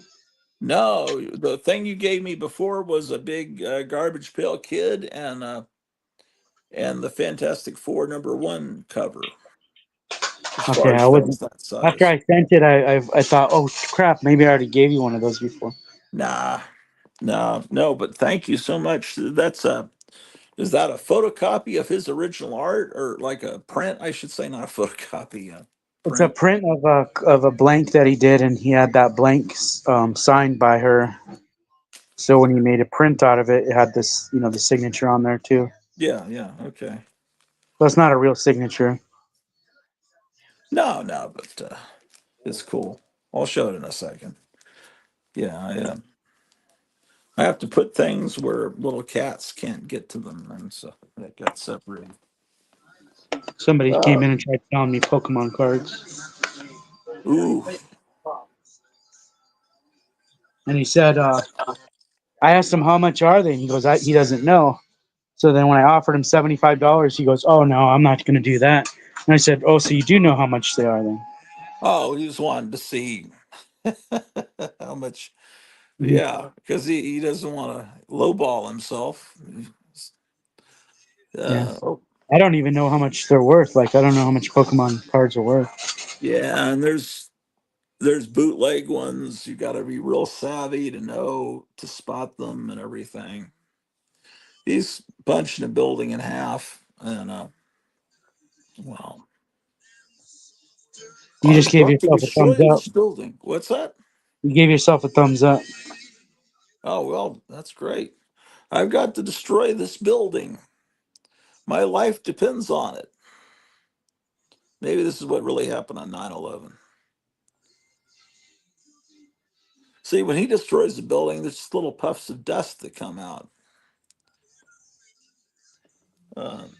No, the thing you gave me before was a big garbage pail kid and the Fantastic Four #1 cover. As Okay, far I as wasn't. things that After size. I sent it, I thought, oh crap, maybe I already gave you one of those before. Nah, no. But thank you so much. That's a Is that a photocopy of his original art, or like a print? I should say, not a photocopy, a It's a print. print of a blank that he did, and he had that blank signed by her. So when he made a print out of it, it had this, the signature on there too. Yeah, yeah, okay. That's not a real signature. No, no, but it's cool. I'll show it in a second. Yeah, I have to put things where little cats can't get to them, and so that got separated. Somebody came Uh, in and tried selling me Pokemon cards, ooh, and he said, I asked him how much are they, and he goes, he doesn't know. So then when I offered him $75, he goes, oh no, I'm not going to do that. And I said, oh, so you do know how much they are then? oh, he just wanted to see how much. Mhm. Yeah, because he doesn't want to lowball himself. Yeah. Oh, I don't even know how much they're worth. Like, I don't know how much Pokemon cards are worth. yeah, and there's bootleg ones. You got to be real savvy to know to spot them and everything. He's punching a building in half, and well, You on a just gave book to yourself a thumbs destroy up. this building. What's that? You gave yourself a thumbs up. Oh well, that's great. I've got to destroy this building. My life depends on it. Maybe this is what really happened on 9/11. See, when he destroys the building, there's just little puffs of dust that come out. Um,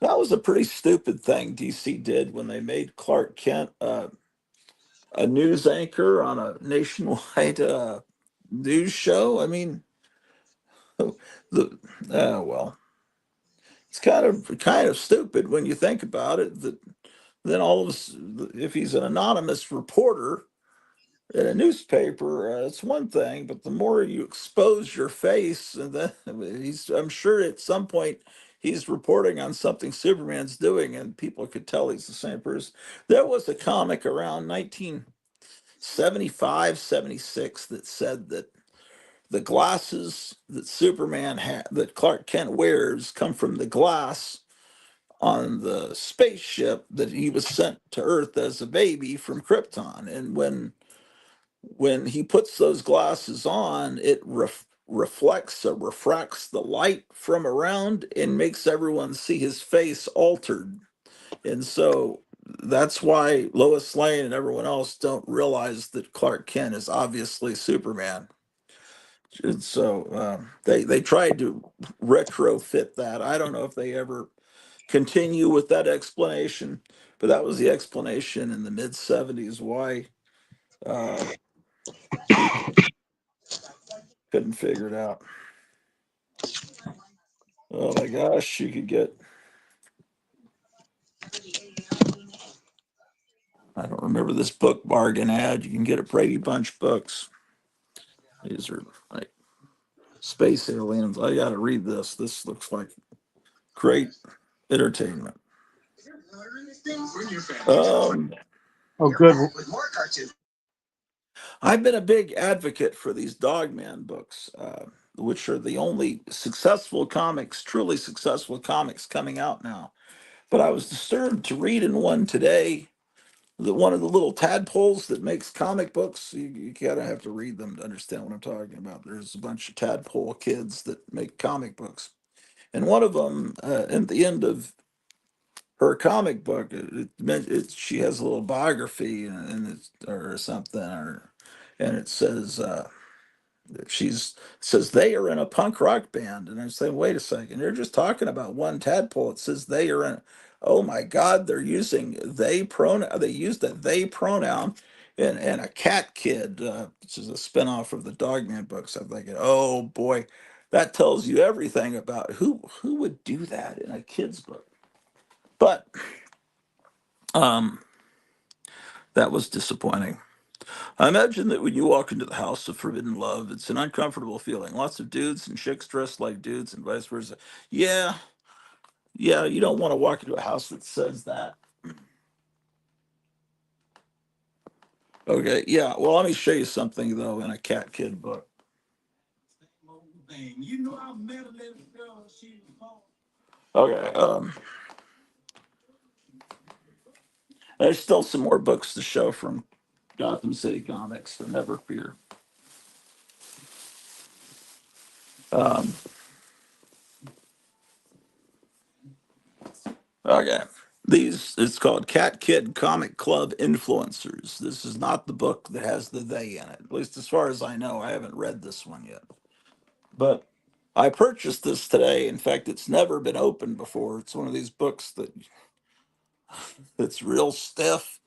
that was a pretty stupid thing DC did when they made Clark Kent a news anchor on a nationwide news show. I mean, the well, it's kind of stupid when you think about it. That then all of us, if he's an anonymous reporter in a newspaper, it's one thing, but the more you expose your face, and then I'm sure at some point he's reporting on something Superman's doing, and people could tell he's the same person. There was a comic around 1975, 76 that said that the glasses that that Clark Kent wears, come from the glass on the spaceship that he was sent to Earth as a baby from Krypton. And when he puts those glasses on, it reflects or refracts the light from around and makes everyone see his face altered. And so that's why Lois Lane and everyone else don't realize that Clark Kent is obviously Superman. And so they tried to retrofit that. I don't know if they ever continue with that explanation, but that was the explanation in the mid 70s why uh, people couldn't figure it out. Oh my gosh, you could get, I don't remember this book bargain ad. You can get a Brady Bunch books. These are like space aliens. I got to read this. This looks like great entertainment. Um, Oh, good. With more cartoons. I've been a big advocate for these Dogman books, which are the only successful comics, truly successful comics coming out now. But I was disturbed to read in one today that one of the little tadpoles that makes comic books, you gotta have to read them to understand what I'm talking about. There's a bunch of tadpole kids that make comic books. And one of them, at the end of her comic book, she has a little biography and it's, or something, and it says, says they are in a punk rock band, and I'm saying, wait a second, they're just talking about one tadpole. It says they are in. Oh my God, they're using they pronoun. They use the they pronoun, and a cat kid, which is a spinoff of the Dogman books. I'm thinking, oh boy, that tells you everything about who would do that in a kid's book. But um, that was disappointing. I imagine that when you walk into the house of forbidden love, it's an uncomfortable feeling. Lots of dudes and chicks dressed like dudes and vice versa. Yeah, yeah, you don't want to walk into a house that says that. Okay, yeah. Well, let me show you something though in a cat kid book. Okay, there's still some more books to show from Gotham City Comics, so never fear. Um, Okay. It's called Cat Kid Comic Club Influencers. This is not the book that has the they in it. At least as far as I know, I haven't read this one yet. But I purchased this today. In fact, it's never been opened before. It's one of these books that's real stiff.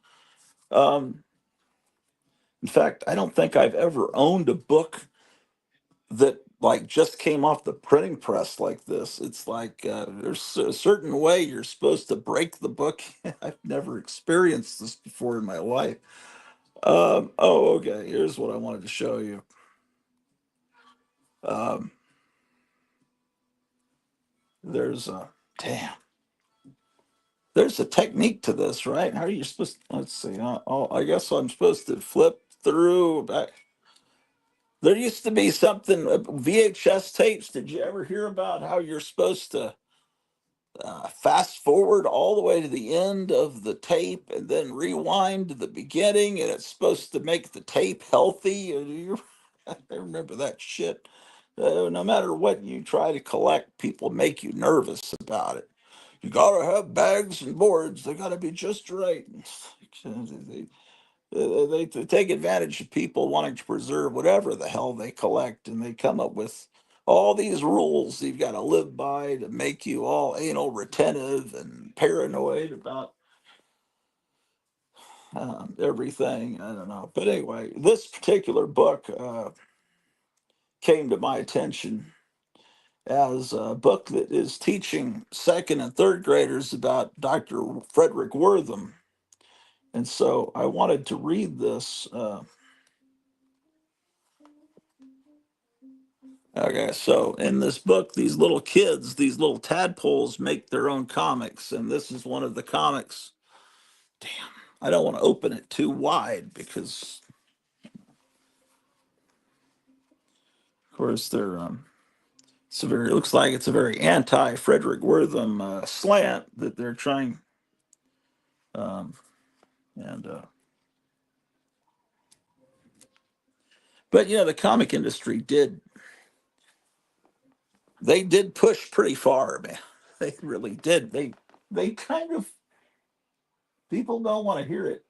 Um, in fact, I don't think I've ever owned a book that like just came off the printing press like this. It's like there's a certain way you're supposed to break the book. I've never experienced this before in my life. Oh, okay. Here's what I wanted to show you. Um, there's a damn. There's a technique to this, right? How are you supposed? Let's see. I guess I'm supposed to flip through back. There used to be something VHS tapes. Did you ever hear about how you're supposed to fast forward all the way to the end of the tape and then rewind to the beginning, and it's supposed to make the tape healthy? I remember that shit. No matter what you try to collect, people make you nervous about it. You gotta have bags and boards. They gotta be just right. They take advantage of people wanting to preserve whatever the hell they collect, and they come up with all these rules you've got to live by to make you all anal retentive and paranoid about everything. I don't know. But anyway, this particular book came to my attention as a book that is teaching second and third graders about Dr. Frederick Wortham. And so I wanted to read this. Okay, so in this book, these little kids, these little tadpoles make their own comics, and this is one of the comics. Damn, I don't want to open it too wide because, of course, it looks like it's a very anti Frederick Wortham slant that they're trying, um, and but the comic industry did push pretty far, man. They really did. They kind of people don't want to hear it,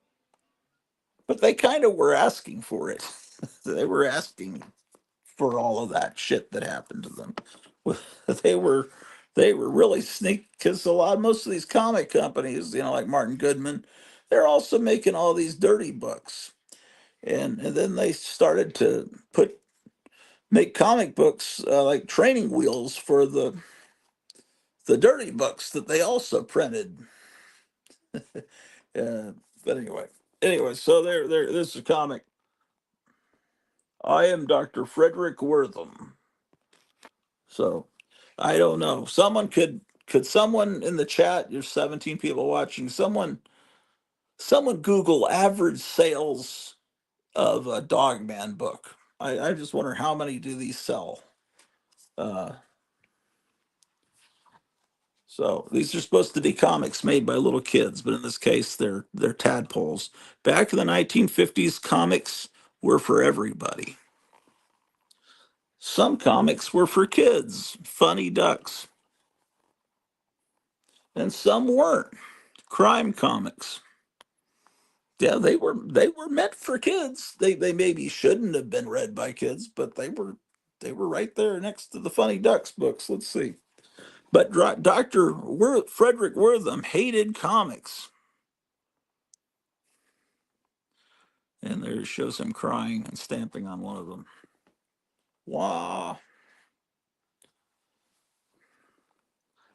but they kind of were asking for it. They were asking for all of that shit that happened to them. They were they were really sneak because most of these comic companies, like Martin Goodman, they're also making all these dirty books, and then they started to make comic books like training wheels for the dirty books that they also printed. Uh, but anyway, so this is a comic. I am Dr. Frederick Wortham. So I don't know. Could someone in the chat, there's 17 people watching, someone Google average sales of a Dogman book. I just wonder how many do these sell. Uh, so these are supposed to be comics made by little kids, but in this case, they're tadpoles. Back in the 1950s, comics were for everybody. Some comics were for kids, funny ducks, and some weren't. Crime comics. Yeah, they were meant for kids. They maybe shouldn't have been read by kids, but they were right there next to the Funny Ducks books. Let's see. But Dr. Frederick Wortham hated comics. And there it shows him crying and stamping on one of them. Wow.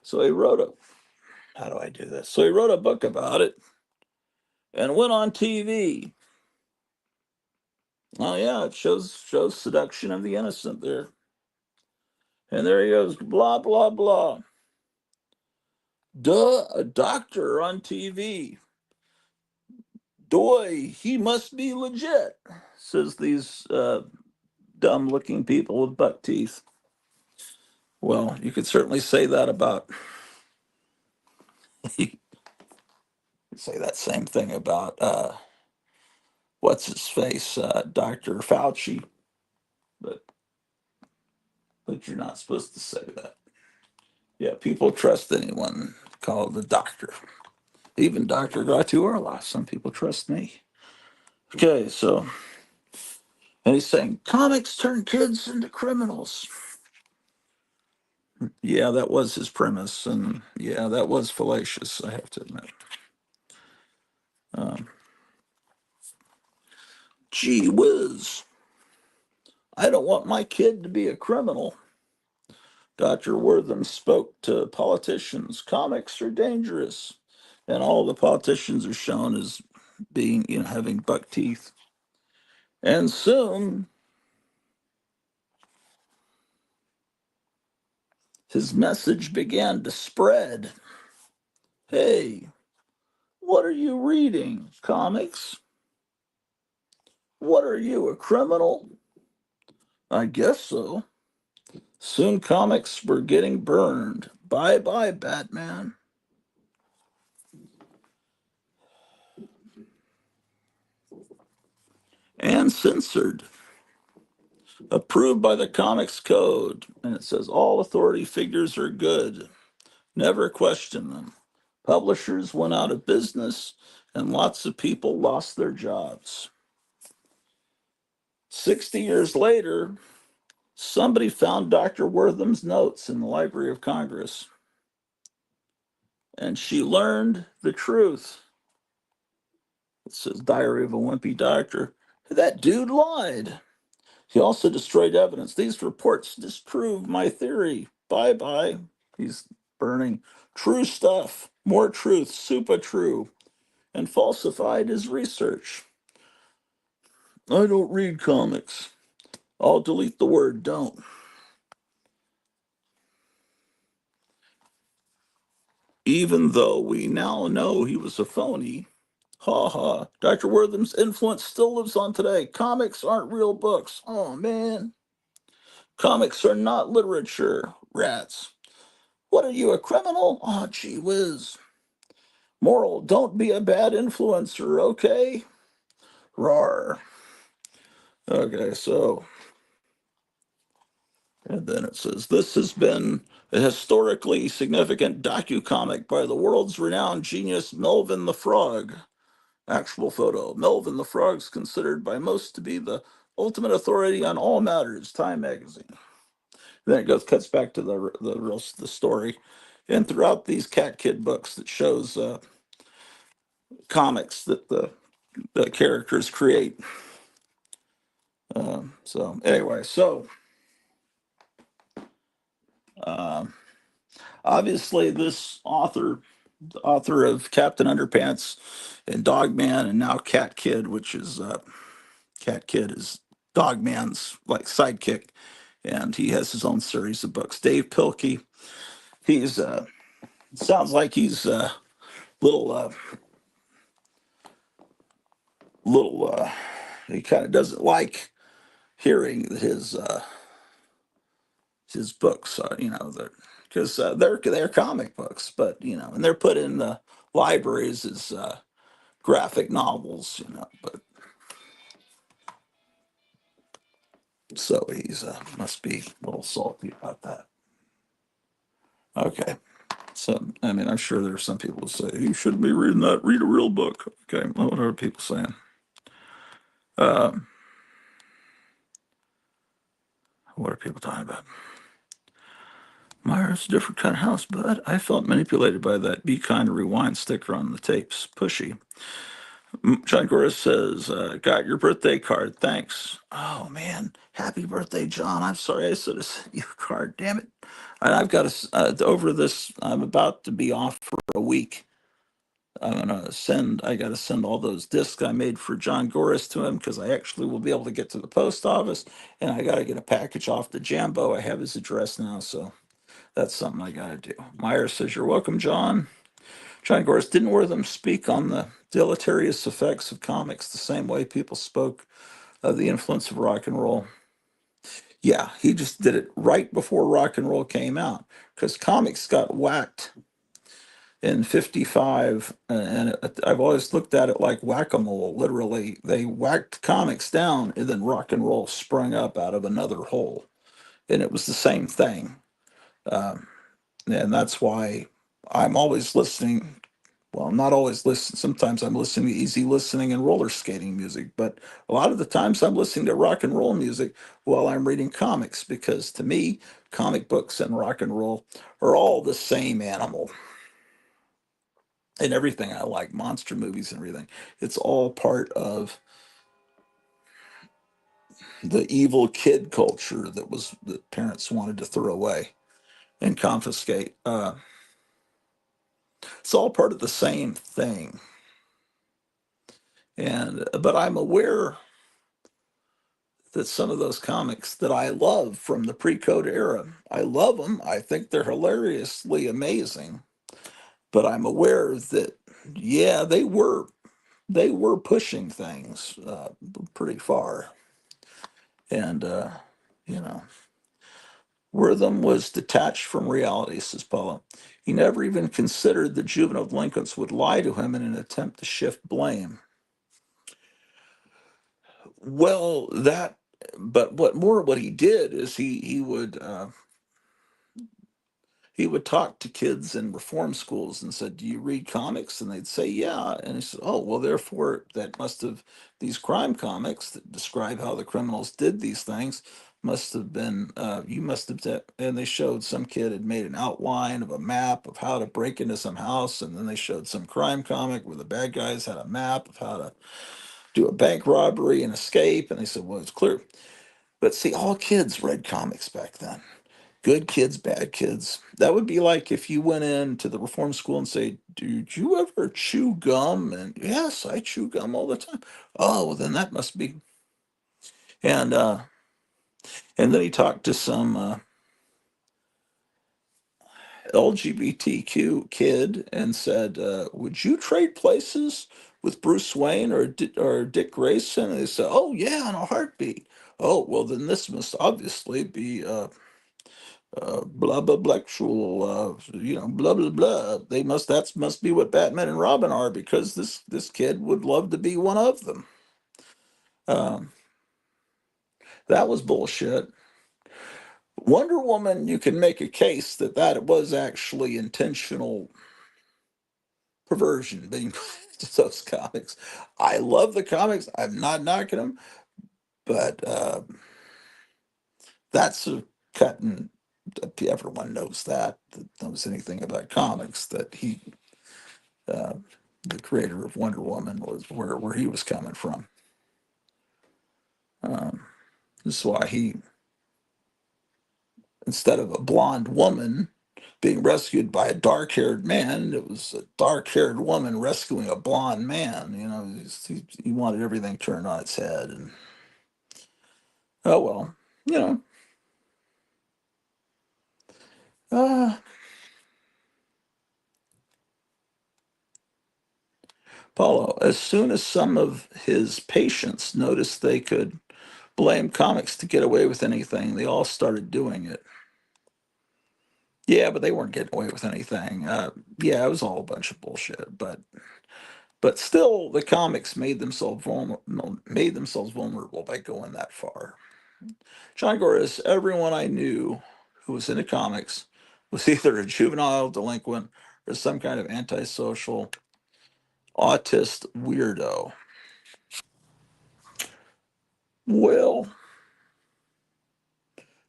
So he wrote a how do I do this? So he wrote a book about it and went on TV. Oh yeah, it shows seduction of the innocent there. And there he goes, blah blah blah. Duh, a doctor on TV. Doy, he must be legit, says these dumb looking people with buck teeth. Well, you could certainly say that about, you could say that same thing about, what's his face, Dr. Fauci, but, but you're not supposed to say that. Yeah, people trust anyone call it the doctor. Even Dr. Gratu Orloff. Some people trust me. Okay, so, and he's saying comics turn kids into criminals. Yeah, that was his premise, and yeah, that was fallacious, I have to admit. Um, Gee whiz, I don't want my kid to be a criminal. Dr. Wortham spoke to politicians. Comics are dangerous. And all the politicians are shown as being, having buck teeth. And soon his message began to spread. Hey, what are you reading? Comics? What are you, a criminal? I guess so. Soon comics were getting burned. Bye bye, Batman. And censored. Approved by the Comics Code. And it says all authority figures are good. Never question them. Publishers went out of business and lots of people lost their jobs. 60 years later, somebody found Dr. Wortham's notes in the Library of Congress. And she learned the truth. It says Diary of a Wimpy Doctor. That dude lied. He also destroyed evidence. These reports disprove my theory. Bye bye. He's burning true stuff, more truth, super true, and falsified his research. I don't read comics. I'll delete the word don't. Even though we now know he was a phony, ha ha. Dr. Wortham's influence still lives on today. Comics aren't real books. Oh man. Comics are not literature. Rats. What are you, a criminal? Oh, gee whiz. Moral, don't be a bad influencer, okay? Rawr. Okay, so, and then it says, this has been a historically significant docu-comic by the world's renowned genius Melvin the Frog. Actual photo. Melvin the Frog's considered by most to be the ultimate authority on all matters, Time magazine. Then it cuts back to the story. And throughout these Cat Kid books that shows comics that the characters create. So anyway, um, obviously this author, the author of Captain Underpants and Dogman, and now Cat Kid, which is Cat Kid is Dogman's like sidekick, and he has his own series of books. Dave Pilkey, he's sounds like he's little he kind of doesn't like hearing that his books, because they're comic books, but and they're put in the libraries as graphic novels, but so he's must be a little salty about that. Okay, so I mean, I'm sure there's some people who say you shouldn't be reading that. Read a real book. Okay, well, what are people saying? Um, what are people talking about? Myra's a different kind of house, but I felt manipulated by that Be Kind and Rewind sticker on the tapes. Pushy. John Gora says, got your birthday card. Thanks. Oh, man. Happy birthday, John. I'm sorry I should have sent you a card. Damn it. And I've got to, over this, I'm about to be off for a week. I got to send all those discs I made for John Goris to him because I actually will be able to get to the post office, and I got to get a package off to Jambo. I have his address now, so that's something I got to do. Meyer says, you're welcome, John. John Goris, didn't Wortham speak on the deleterious effects of comics the same way people spoke of the influence of rock and roll? Yeah, he just did it right before rock and roll came out because comics got whacked in 55, and I've always looked at it like whack-a-mole. Literally, they whacked comics down, and then rock and roll sprung up out of another hole, and it was the same thing. And that's why I'm always listening. Well, not always listen. Sometimes I'm listening to easy listening and roller skating music, but a lot of the times I'm listening to rock and roll music while I'm reading comics because to me, comic books and rock and roll are all the same animal. And everything I like, monster movies and everything, it's all part of the evil kid culture that parents wanted to throw away and confiscate. It's all part of the same thing. And but I'm aware that some of those comics that I love from the pre-code era, I love them. I think they're hilariously amazing. But I'm aware that yeah, they were pushing things pretty far, and you know, Rhythm was detached from reality, says Paula. He never even considered that juvenile delinquents would lie to him in an attempt to shift blame. Well, but what he did is he would talk to kids in reform schools and said, "Do you read comics?" And they'd say, "Yeah." And he said, "Oh, well, therefore, that must have these crime comics that describe how the criminals did these things must have been you must have." And they showed some kid had made an outline of a map of how to break into some house, and then they showed some crime comic where the bad guys had a map of how to do a bank robbery and escape. And they said, "Well, it's clear." But see, all kids read comics back then. Good kids, bad kids. That would be like if you went into the reform school and say, "Did you ever chew gum?" And yes, I chew gum all the time. Oh, well, then that must be. And and then he talked to some LGBTQ kid and said, "Would you trade places with Bruce Wayne or Dick Grayson?" And they said, "Oh yeah, in a heartbeat." Oh well, then this must obviously be blah blah sexual blah blah blah. They must be what Batman and Robin are because this kid would love to be one of them. um, that was bullshit. Wonder Woman, you can make a case that it was actually intentional perversion being put into those comics. I love the comics, I'm not knocking them, but that's a cutting. Everyone knows that knows anything about comics that uh, the creator of Wonder Woman was where he was coming from. Um, this is why he, instead of a blonde woman being rescued by a dark-haired man, it was a dark-haired woman rescuing a blonde man. He wanted everything turned on its head, and oh well, you know. Uh, Paulo, as soon as some of his patients noticed they could blame comics to get away with anything, they all started doing it. Yeah, but they weren't getting away with anything. Yeah, it was all a bunch of bullshit. But still, the comics made themselves vulnerable by going that far. John Gores, everyone I knew who was into comics was either a juvenile delinquent or some kind of antisocial autist weirdo. Well,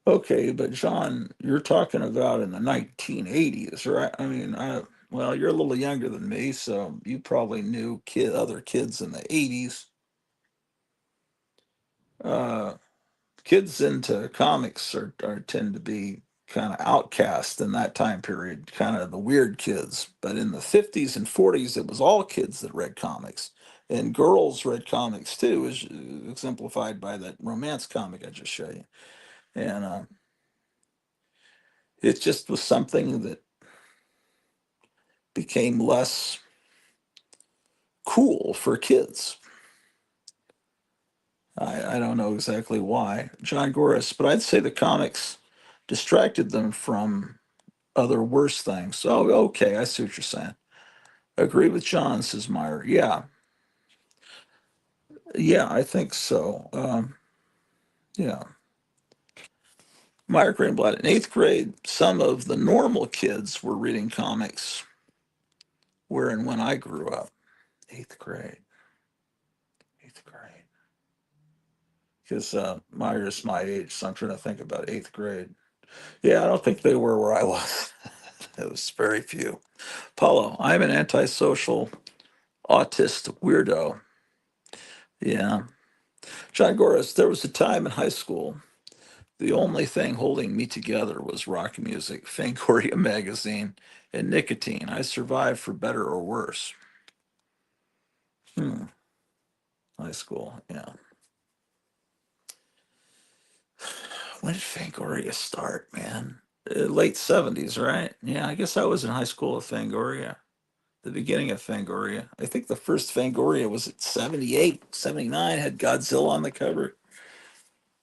okay, but John, you're talking about in the 1980s, right? I mean, well, you're a little younger than me, so you probably knew other kids in the 80s. Uh, Kids into comics are tend to be kind of outcast in that time period, kind of the weird kids. But in the 50s and 40s, it was all kids that read comics. And girls read comics too, as exemplified by that romance comic I just showed you. And it just was something that became less cool for kids. I don't know exactly why, John Gores, but I'd say the comics distracted them from other worse things. Oh, okay, I see what you're saying. Agree with John, says Meyer. Yeah, yeah, I think so. Yeah, Meyer Greenblatt. In eighth grade, some of the normal kids were reading comics where and when I grew up. Eighth grade. Eighth grade. Because Meyer's my age, so I'm trying to think about eighth grade. Yeah, I don't think they were where I was. It was very few. Paulo, I'm an antisocial autist weirdo. Yeah. John Goris, there was a time in high school, the only thing holding me together was rock music, Fangoria magazine, and nicotine. I survived for better or worse. Hmm. High school, yeah. When did Fangoria start, man? Late 70s, right? Yeah, I guess I was in high school with Fangoria. The beginning of Fangoria. I think the first Fangoria was at 78, 79. Had Godzilla on the cover.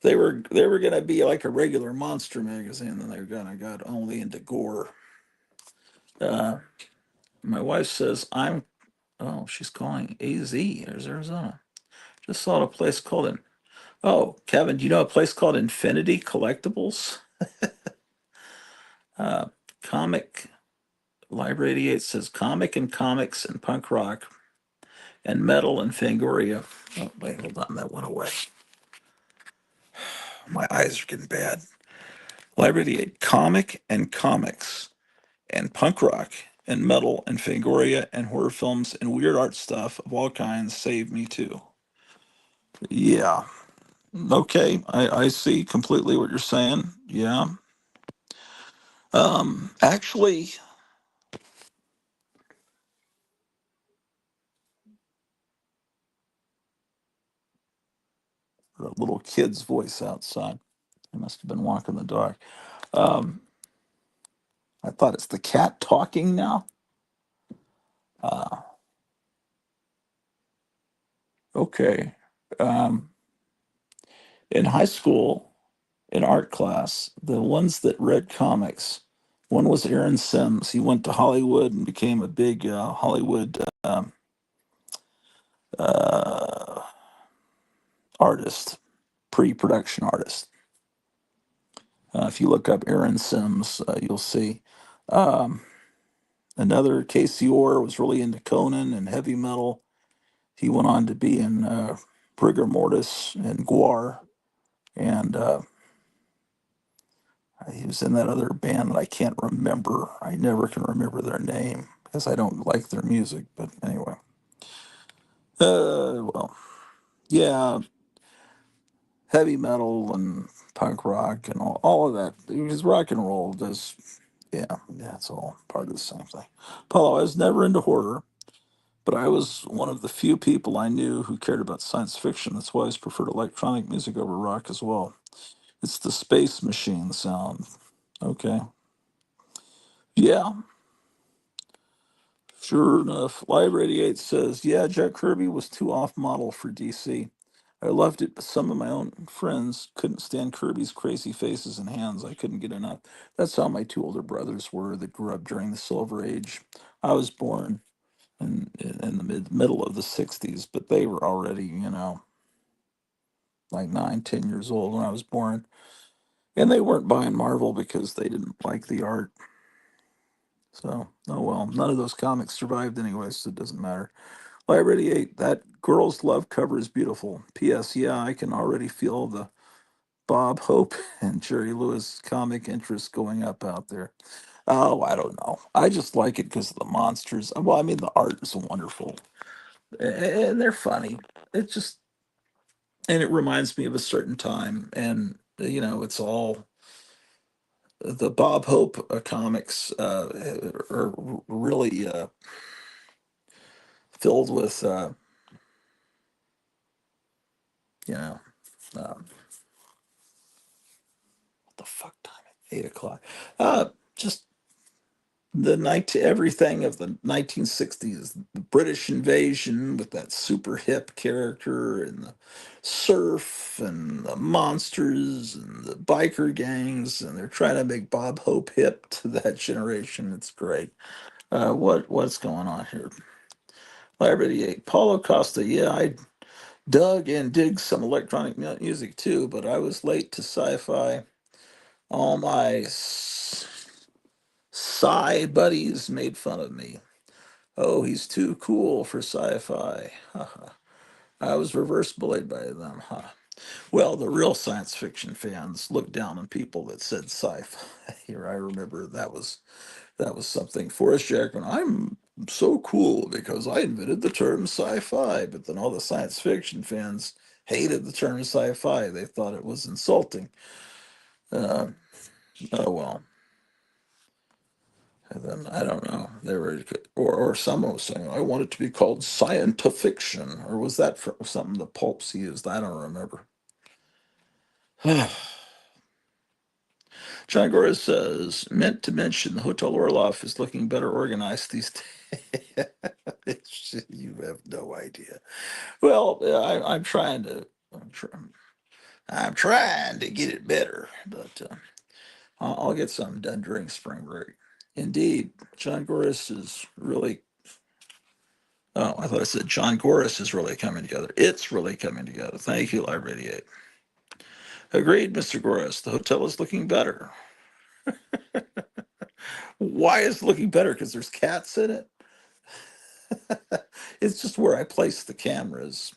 They were gonna be like a regular monster magazine, then they were gonna got only into gore. Uh, my wife says I'm. Oh, she's calling AZ. There's Arizona. Just saw a place called in. Oh, Kevin, do you know a place called Infinity Collectibles? Uh, comic Library 88 says comic and comics and punk rock and metal and Fangoria. Oh, wait, hold on, that went away. My eyes are getting bad. Library 88, comic and comics and punk rock and metal and Fangoria and horror films and weird art stuff of all kinds save me too. Yeah. Okay. I see completely what you're saying. Yeah. Actually, a little kid's voice outside. I must have been walking the dog. Um, I thought it's the cat talking now. Uh, okay. Um, in high school, in art class, the ones that read comics, one was Aaron Sims. He went to Hollywood and became a big Hollywood uh, artist, pre-production artist. If you look up Aaron Sims, you'll see. Um, Another, Casey Orr, was really into Conan and heavy metal. He went on to be in Rigor Mortis and Guar, and he was in that other band that I can't remember. I never can remember their name because I don't like their music. But anyway, well, yeah, heavy metal and punk rock and all of that. Because rock and roll does, yeah, it's all part of the same thing. Paulo, I was never into horror, but I was one of the few people I knew who cared about science fiction. That's why I always preferred electronic music over rock as well. It's the space machine sound. Okay. Yeah, sure enough. Live 88 says, yeah, Jack Kirby was too off model for DC. I loved it, but some of my own friends couldn't stand Kirby's crazy faces and hands. I couldn't get enough. That's how my two older brothers were that grew up during the Silver Age. I was born in the middle of the 60s, but they were already, like 9, 10 years old when I was born. And they weren't buying Marvel because they didn't like the art. So, oh well, none of those comics survived anyway, so it doesn't matter. Library 8, that Girls Love cover is beautiful. P.S. Yeah, I can already feel the Bob Hope and Jerry Lewis comic interest going up out there. Oh, I don't know. I just like it because of the monsters. Well, I mean, the art is wonderful and they're funny. It just, and it reminds me of a certain time. And, it's all the Bob Hope comics are really filled with, you know, what the fuck time? 8 o'clock. Just the night everything of the 1960s, the British invasion with that super hip character and the surf and the monsters and the biker gangs, and they're trying to make Bob Hope hip to that generation. It's great. What's going on here? Library 8. Paulo Costa. Yeah, I dug and dig some electronic music too, but I was late to sci-fi. All my sci buddies made fun of me. Oh, he's too cool for sci-fi. I was reverse bullied by them. Huh. Well, the real science fiction fans looked down on people that said sci-fi. Here, I remember that was something. Forrest Jackman, I'm so cool because I invented the term sci-fi. But then all the science fiction fans hated the term sci-fi. They thought it was insulting. Uh, oh well. And then I don't know. They were, or someone was saying, I want it to be called scientifiction, or was that for something the pulps used? I don't remember. John Gora says, meant to mention the Hotel Orloff is looking better organized these days. You have no idea. Well, I'm trying to, I'm trying to get it better, but I'll get something done during spring break. Indeed, John Goris is really. Oh, I thought I said John Goris is really coming together. It's really coming together. Thank you, Live Radiate. Agreed, Mr. Goris. The hotel is looking better. Why is it looking better? Because there's cats in it. It's just where I place the cameras.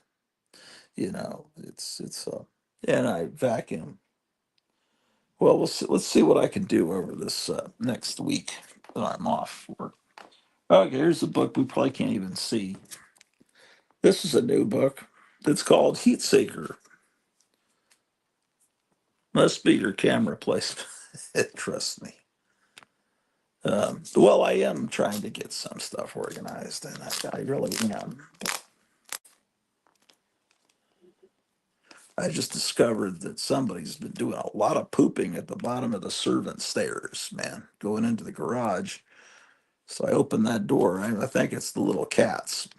It's and I vacuum. Well, we'll see, let's see what I can do over this next week that I'm off work. Okay, here's a book we probably can't even see. This is a new book. It's called Heat Seeker. Must be your camera placement. Trust me. Well, I am trying to get some stuff organized, and I really am. I just discovered that somebody's been doing a lot of pooping at the bottom of the servant stairs, man, going into the garage. So I opened that door. I think it's the little cats.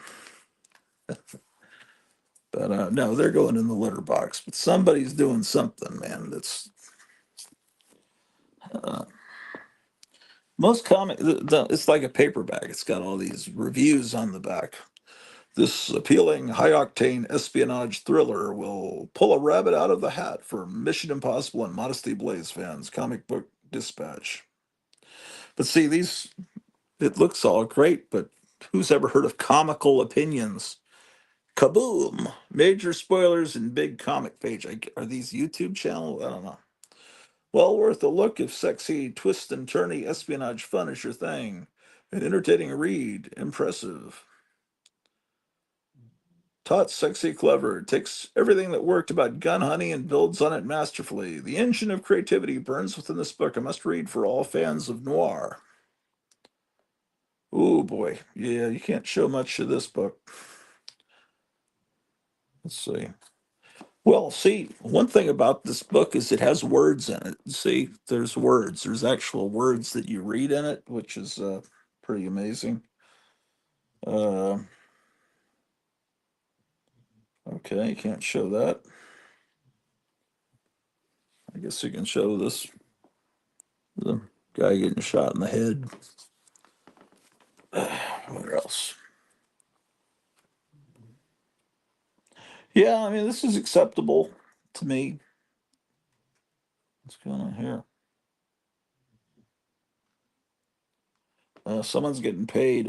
But no, they're going in the litter box. But somebody's doing something, man. That's uh, most common. It's like a paperback. It's got all these reviews on the back. This appealing, high octane espionage thriller will pull a rabbit out of the hat for Mission Impossible and Modesty Blaze fans. Comic Book Dispatch. But see, it looks all great, but who's ever heard of comical opinions? Kaboom! Major spoilers and big comic page. Are these YouTube channels? I don't know. Well worth a look if sexy, twist and turny espionage fun is your thing. An entertaining read. Impressive. Taut, sexy, clever. Takes everything that worked about gun hunting and builds on it masterfully. The engine of creativity burns within this book. A must read for all fans of noir. Oh boy. Yeah, you can't show much of this book. Let's see. Well, see, one thing about this book is it has words in it. See, there's words. There's actual words that you read in it, which is pretty amazing. Uh, okay, can't show that. I guess you can show this. The guy getting shot in the head. What else? Yeah, I mean, this is acceptable to me. What's going on here? Someone's getting paid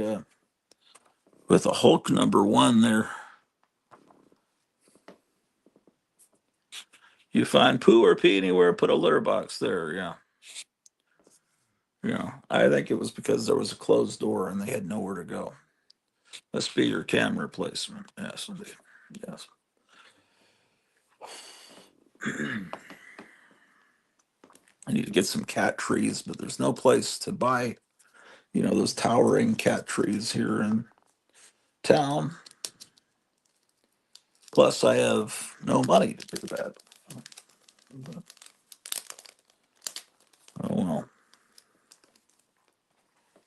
with a Hulk #1 there. You find poo or pee anywhere, put a litter box there. Yeah. Yeah. I think it was because there was a closed door and they had nowhere to go. Must be your camera placement. Yes, indeed. Yes. I need to get some cat trees, but there's no place to buy, those towering cat trees here in town. Plus, I have no money to do that. Oh well.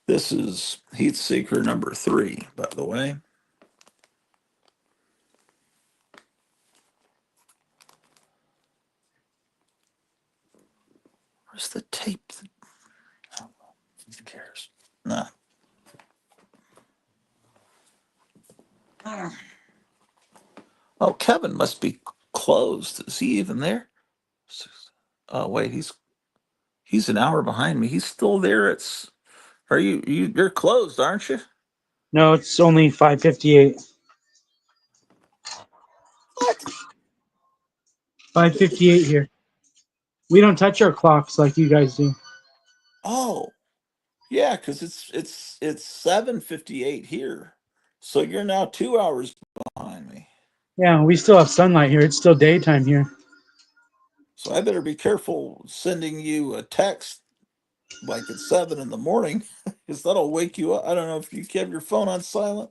This is Heat Seeker #3, by the way. Where's the tape? Oh, who cares? Nah. Oh, Kevin must be closed. Is he even there? Oh, wait, he's He's an hour behind me. He's still there. You're closed, aren't you? No, it's only 5:58. What? 5:58 here. We don't touch our clocks like you guys do. Oh, yeah, because it's 7:58 here. So you're now 2 hours behind me. Yeah, we still have sunlight here. It's still daytime here. So I better be careful sending you a text like at 7 in the morning, because that'll wake you up. I don't know if you have your phone on silent.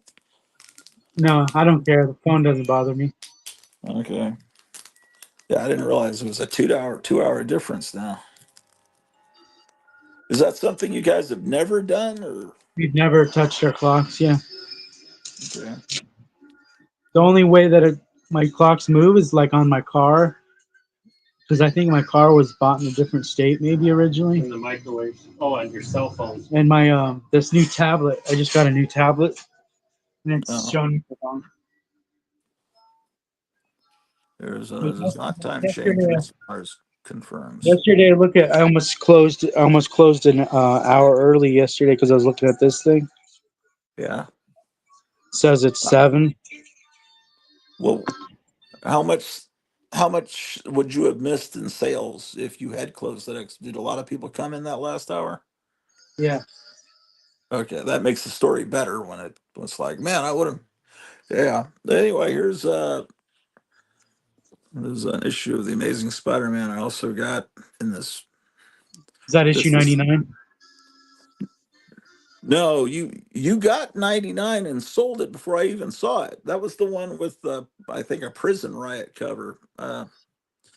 No, I don't care. The phone doesn't bother me. Okay. Yeah, I didn't realize it was a 2 hour difference now. Is that something you guys have never done, or We've never touched our clocks. Yeah. okay? The only way that my clocks move is like on my car, because I think my car was bought in a different state maybe originally. In the microwave. Oh, and your cell phone. And my this new tablet, I just got a new tablet, and it's Oh, showing me the wrong. there's not time change, Yesterday, but ours confirms. yesterday, look at I almost closed an hour early yesterday because I was looking at this thing. Yeah. It says it's 7. Well, how much how much would you have missed in sales if you had closed that? Did a lot of people come in that last hour? Yeah. Okay, that makes the story better when it was like, man, I would have. Yeah. Anyway, there's an issue of the Amazing Spider-Man. I also got in this. Is that issue This 99? No, you got 99 and sold it before I even saw it. That was the one with the, I think, a prison riot cover. Oh,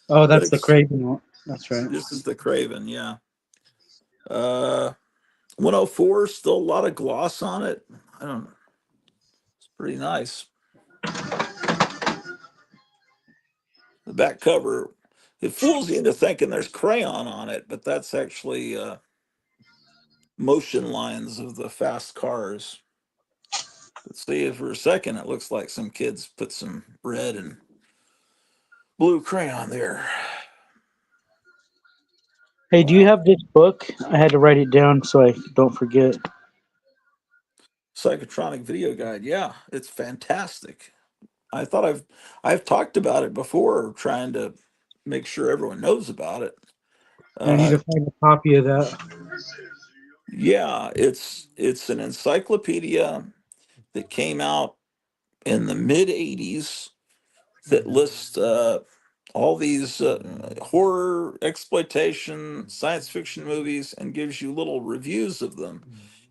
But that's the Craven one. That's right. this is the Craven, yeah. Uh, 104, still a lot of gloss on it. I don't know. It's pretty nice. The back cover, it fools you into thinking there's crayon on it, but that's actually motion lines of the fast cars. But see, for a second, it looks like some kids put some red and blue crayon there. Hey, do you Wow. have this book? I had to write it down so I don't forget. Psychotronic video guide. Yeah, it's fantastic. I thought I've talked about it before, trying to make sure everyone knows about it. I need Uh, to find a copy of that. yeah, it's an encyclopedia that came out in the mid '80s that lists all these horror, exploitation, science fiction movies and gives you little reviews of them.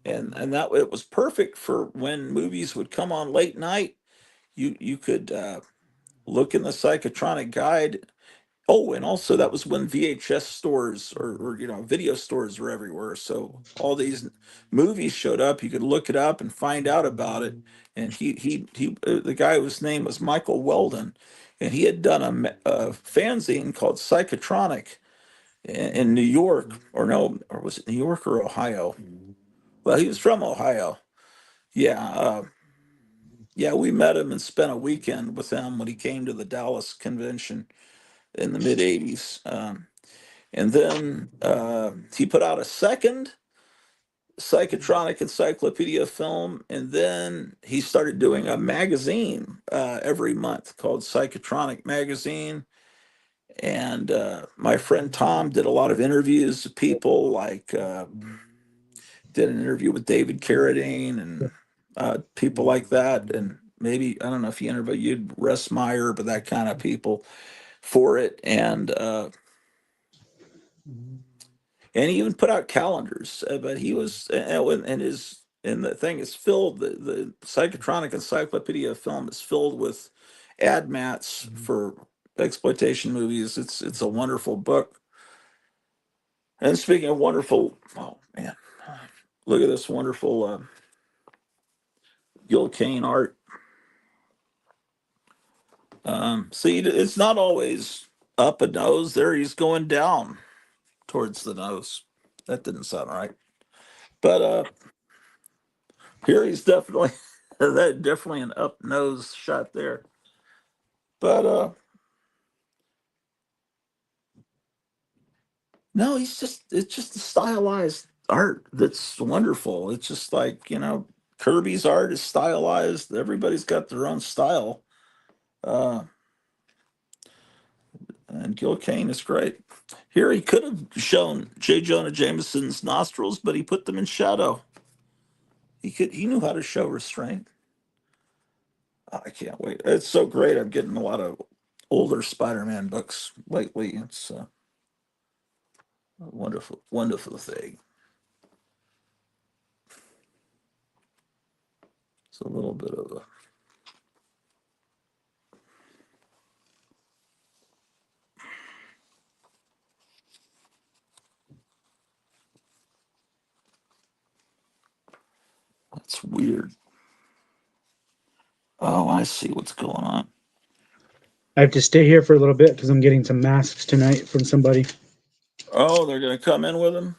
And that it was perfect for when movies would come on late night. You could look in the psychotronic guide. Oh, and also that was when VHS stores or video stores were everywhere. So all these movies showed up. You could look it up and find out about it. And the guy whose name was Michael Weldon, and he had done a fanzine called Psychotronic in New York, or no, or was it New York or Ohio? Well, he was from Ohio. Yeah, yeah, we met him and spent a weekend with him when he came to the Dallas convention in the mid '80s. And then he put out a second psychotronic encyclopedia film, and then he started doing a magazine every month called Psychotronic Magazine. And my friend Tom did a lot of interviews of people, like did an interview with David Carradine and people like that. And maybe, I don't know if he interviewed Russ Meyer, but that kind of people for it. And he even put out calendars. But he was and the thing is filled. The Psychotronic Encyclopedia of Film is filled with ad mats for exploitation movies. It's a wonderful book. And speaking of wonderful, oh man, look at this wonderful Gil Kane art. See, it's not always up a nose. There, he's going down towards the nose. That didn't sound right. But here he's definitely that definitely an up nose shot there. But No, it's just a stylized art that's wonderful. It's just like, Kirby's art is stylized. Everybody's got their own style. Uh, and Gil Kane is great. Here he could have shown J. Jonah Jameson's nostrils, but he put them in shadow. He knew how to show restraint. I can't wait. It's so great. I'm getting a lot of older Spider-Man books lately. It's a wonderful, wonderful thing. It's a little bit of a that's weird. Oh, I see what's going on. I have to stay here for a little bit because I'm getting some masks tonight from somebody. Oh, they're gonna come in with him.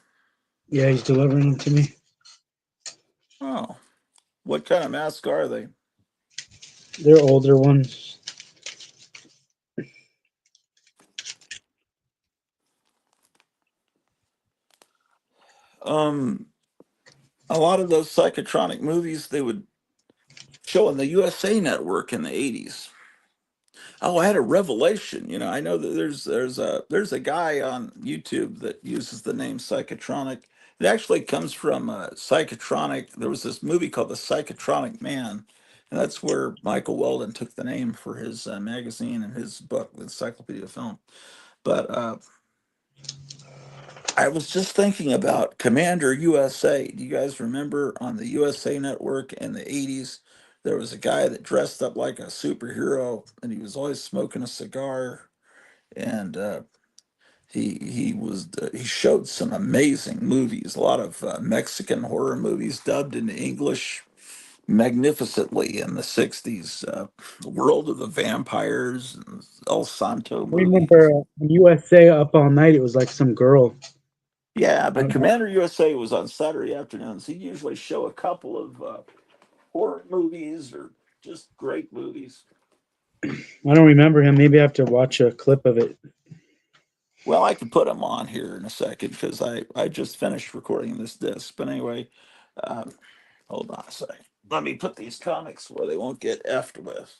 Yeah, he's delivering them to me. Oh, what kind of mask are they? They're older ones. Um, a lot of those psychotronic movies they would show on the USA Network in the '80s. Oh, I had a revelation. I know that there's a guy on YouTube that uses the name Psychotronic. It actually comes from Psychotronic. There was this movie called The Psychotronic Man, and that's where Michael Weldon took the name for his magazine and his book, The Encyclopedia of Film. But I was just thinking about Commander USA. Do you guys remember on the USA Network in the '80s? There was a guy that dressed up like a superhero, and he was always smoking a cigar. And he showed some amazing movies, a lot of Mexican horror movies dubbed into English magnificently in the '60s. World of the Vampires, and El Santo I remember movies. in USA Up All Night, it was like some girl. Yeah, I but don't know. Commander USA was on Saturday afternoons. He'd usually show a couple of horror movies or just great movies. I don't remember him. Maybe I have to watch a clip of it. Well, I can put him on here in a second because I just finished recording this disc. But anyway, um, hold on a second. Let me put these comics where they won't get effed with.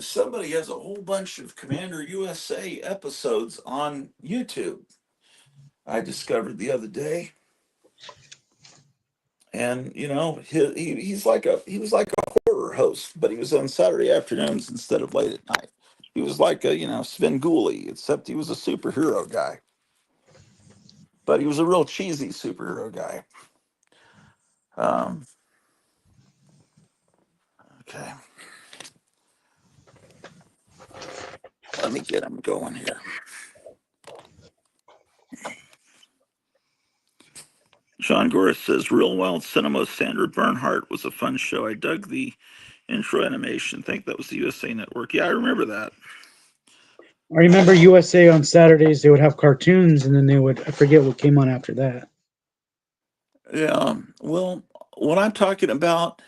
Somebody has a whole bunch of Commander USA episodes on YouTube. I discovered the other day, and he was like a horror host, but he was on Saturday afternoons instead of late at night. He was like a Sven except he was a superhero guy, but he was a real cheesy superhero guy. Um, okay, let me get him going here. John Goris says, Real Wild Cinema, Sandra Bernhardt was a fun show. I dug the intro animation. I think that was the USA Network. Yeah, I remember that. I remember USA on Saturdays, they would have cartoons, and then they would, I forget what came on after that. Yeah. Well, what I'm talking about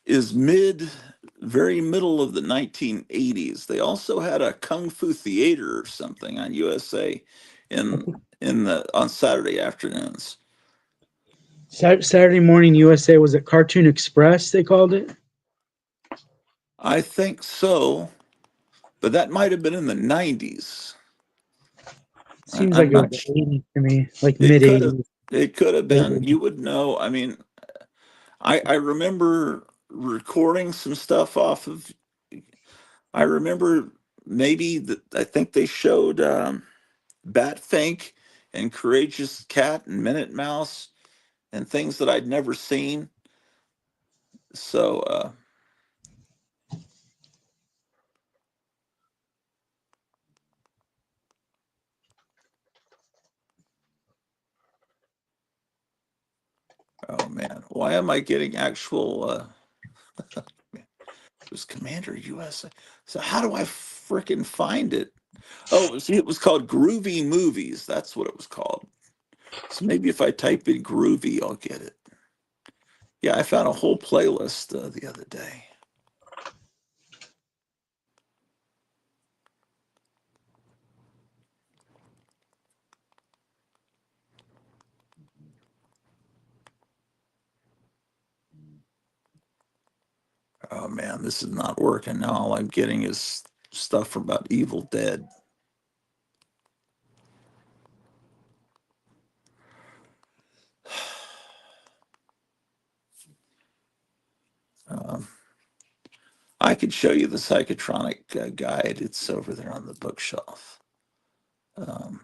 is very middle of the 1980s. They also had a Kung Fu Theater or something on USA in the on Saturday afternoons. Saturday morning USA, was it Cartoon Express, they called it? I think so, but that might have been in the 90s. Seems like I'm it was not. the 80s to me, like It mid could have. 80s. It could have been. You would know. I mean, I remember recording some stuff off of. I remember maybe that I think they showed Batfink and Courageous Cat and Minute Mouse and things that I'd never seen. So, man, why am I getting actual? It was Commander USA. So how do I frickin' find it? Oh, see, it was called Groovy Movies. That's what it was called. So maybe if I type in Groovy, I'll get it. Yeah, I found a whole playlist the other day. Oh man, this is not working now. All I'm getting is stuff about Evil Dead. Um, I could show you the psychotronic guide. It's over there on the bookshelf. Um,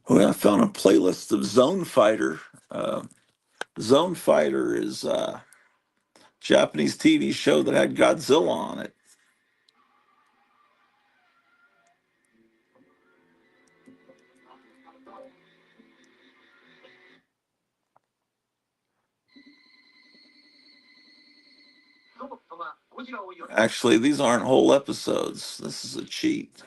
well, I found a playlist of Zone Fighter. Uh, Zone Fighter is a Japanese TV show that had Godzilla on it. Actually, these aren't whole episodes. This is a cheat.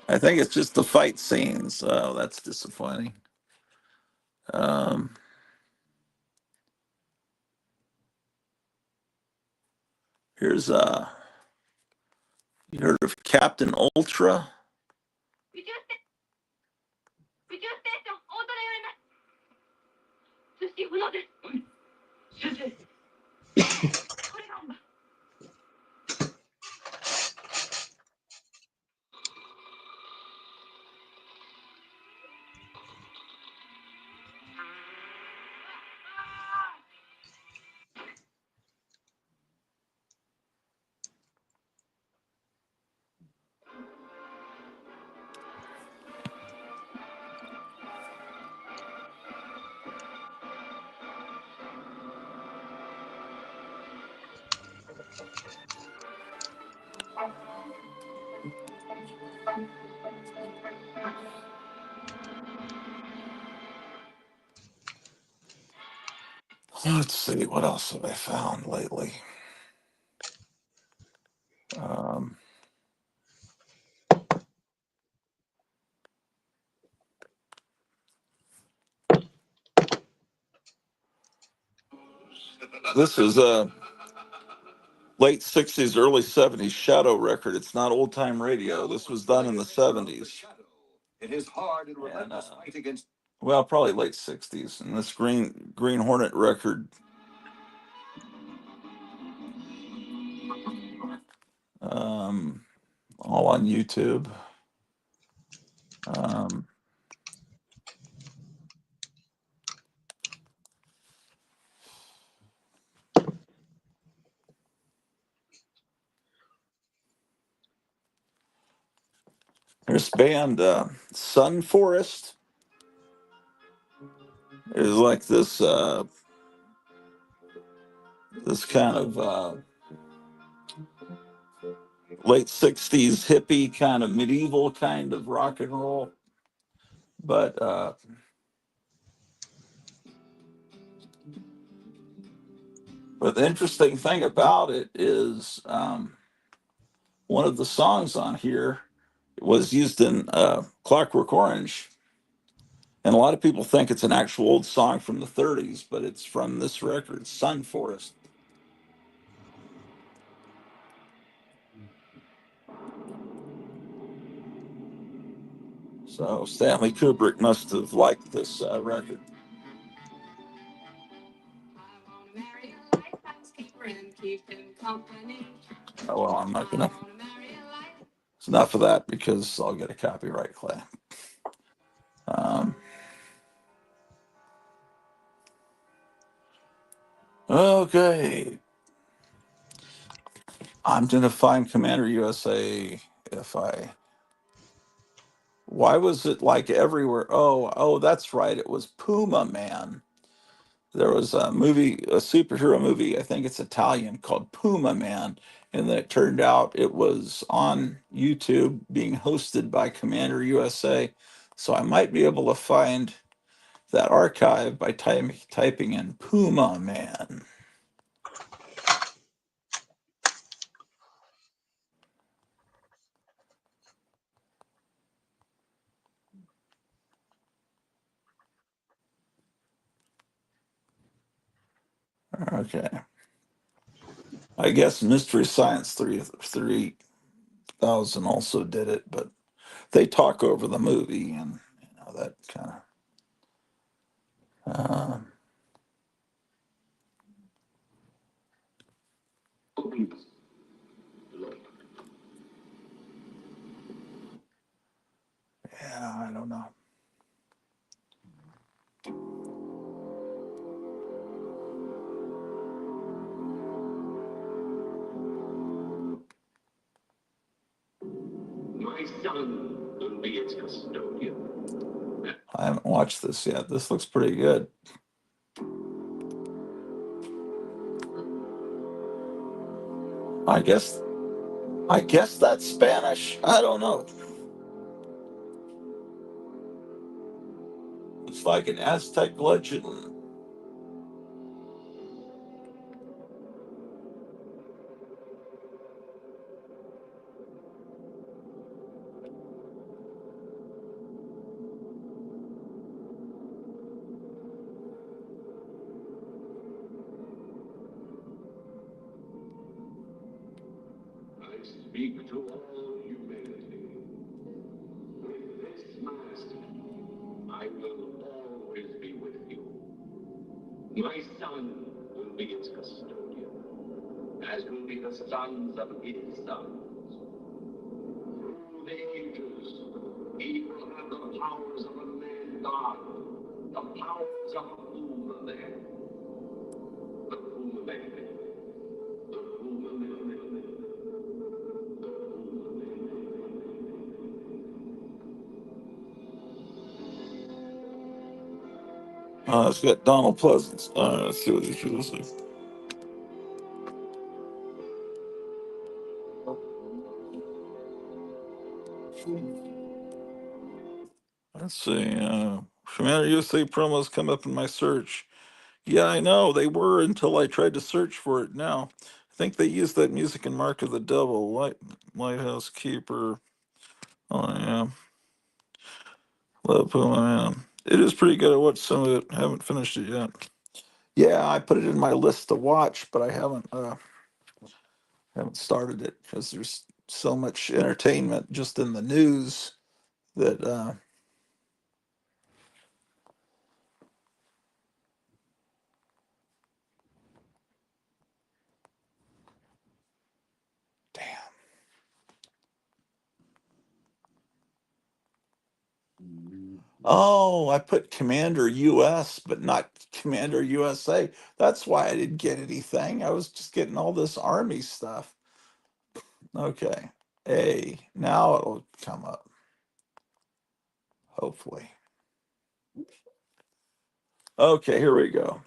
I think it's just the fight scenes. Oh, that's disappointing. Um, here's you heard of Captain Ultra? Let's see, what else have I found lately? Um, this is a late 60s, early 70s Shadow record. It's not old time radio. This was done in the 70s. And, well, probably late 60s. And this Green Hornet record, um, all on YouTube. Um, There's band Sun Forest. It was like this kind of late 60s hippie kind of medieval kind of rock and roll. But the interesting thing about it is one of the songs on here was used in Clockwork Orange. And a lot of people think it's an actual old song from the 30s, but it's from this record, Sun Forest. So Stanley Kubrick must have liked this record. Oh, well, I'm not gonna. It's enough of that because I'll get a copyright claim. Um, okay, I'm gonna find Commander USA if I. Why was it like everywhere? Oh, that's right. It was Puma Man. There was a movie, a superhero movie, I think it's Italian, called Puma Man. And then it turned out it was on YouTube being hosted by Commander USA. So I might be able to find that archive by typing in Puma Man. Okay. I guess Mystery Science 3000 also did it, but they talk over the movie and that kind of. Yeah, I don't know. My son will be its custodian. I haven't watched this yet. This looks pretty good. I guess I guess that's Spanish. I don't know. It's like an Aztec legend. I speak to all humanity. With this mask, I will always be with you. My son will be its custodian, as will be the sons of his sons. Through the ages, he will have the powers of a man god, the powers of a Puma man. The Puma man. The Puma man. It's got Donald Pleasance. Let's see what he's using. Let's see. Commander USA promos come up in my search. Yeah, I know they were until I tried to search for it. Now, I think they used that music in Mark of the Devil, Lighthouse Keeper. Oh yeah, Love Puma Man. It is pretty good. I watched some of it. Haven't finished it yet. Yeah, I put it in my list to watch, but I haven't started it because there's so much entertainment just in the news that damn. Oh, I put Commander US, but not Commander USA. That's why I didn't get anything. I was just getting all this Army stuff. Okay. Now it'll come up. Hopefully. Okay, here we go.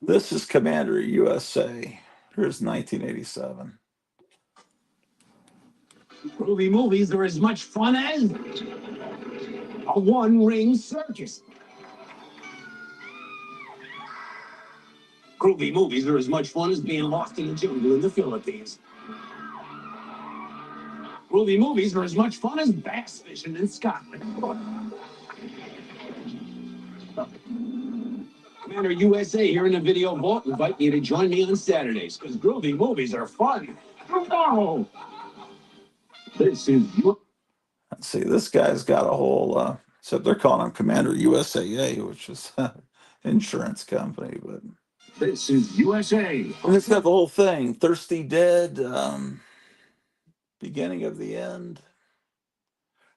This is Commander USA. Here's 1987. Groovy movies are as much fun as a one-ring circus. Groovy movies are as much fun as being lost in the jungle in the Philippines. Groovy movies are as much fun as bass fishing in Scotland. Commander USA here in the video vault. Invite you to join me on Saturdays because groovy movies are fun. Oh, this is Let's see, this guy's got a whole, except they're calling him Commander USAA, which is an insurance company, but This is USA. And it's got the whole thing: Thirsty Dead, beginning of the end.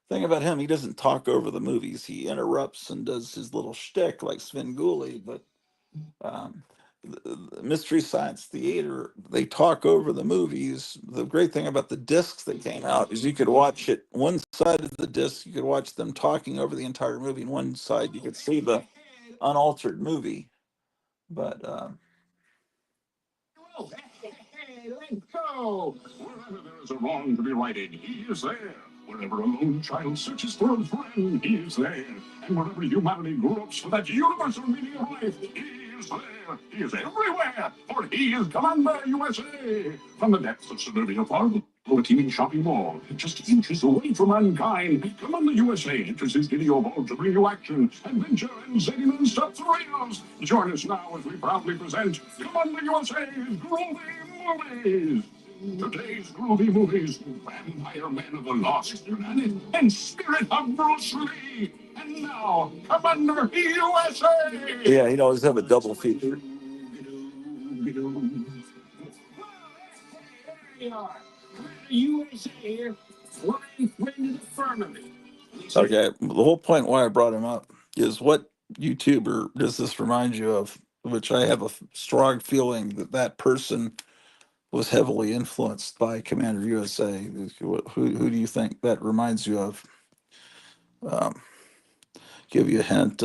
Thing about him, he doesn't talk over the movies. He interrupts and does his little shtick like Svengoolie, but um, the Mystery Science Theater, they talk over the movies. The great thing about the discs that came out is you could watch it one side of the disc, you could watch them talking over the entire movie, and one side you could see the unaltered movie. But Hey, let go! Wherever there is a wrong to be righted, he is there. Wherever a lone child searches for a friend, he is there. And wherever humanity gropes for that universal meaning of life, he is there. He is everywhere, for he is Commander USA. From the depths of suburbia farm to a teeming shopping mall, just inches away from mankind, Commander USA enters his video vault to bring you action, adventure, and zany non-stop thrills. Join us now as we proudly present Commander USA's Groovy Movies. Today's groovy movies: Vampire Men of the Lost Planet and Spirit of Bruce Lee. And now, Commander USA. yeah, he'd always have a double feature. USA here, flying friend of the firmament. Okay, the whole point why I brought him up is what YouTuber does this remind you of? Which I have a strong feeling that that person was heavily influenced by Commander USA. Who do you think that reminds you of? Um, give you a hint.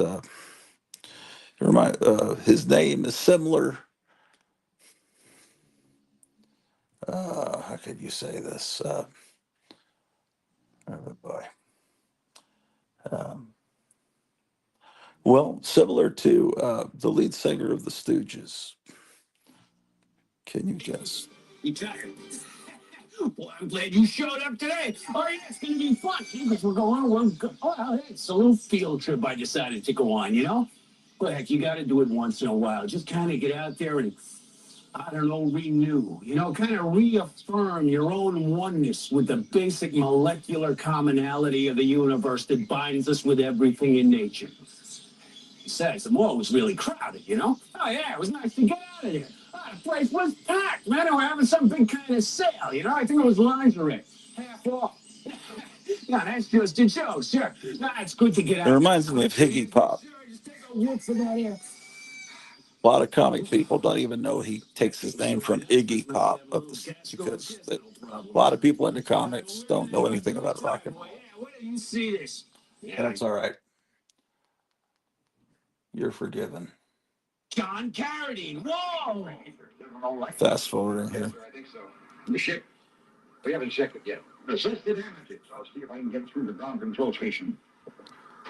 His name is similar. How could you say this? Oh boy. Um, well, similar to the lead singer of the Stooges. Can you guess? Retired. Well, I'm glad you showed up today. Oh, yeah, it's going to be fun. Because we're going, well, it's a little field trip I decided to go on, you know? But heck, you got to do it once in a while. Just kind of get out there and, I don't know, renew, you know, kind of reaffirm your own oneness with the basic molecular commonality of the universe that binds us with everything in nature. Besides, the mall was really crowded, you know? Oh, yeah, it was nice to get out of there. Oh, the place was packed, man. They were having some big kind of sale, you know? I think it was lingerie. Half off. No, that's just a joke, sure. No, it's good to get out. It reminds me of Higgy Pop. Sure, just take a walk from that here. A lot of comic people don't even know he takes his name from Iggy Pop because a lot of people into comics don't know anything about rock and roll. Where do you see this? And it's all right. You're forgiven. John Carradine. Whoa! Fast forwarding here. I think so. The ship. We haven't checked it yet. Resisted images. I'll see if I can get through the ground control station.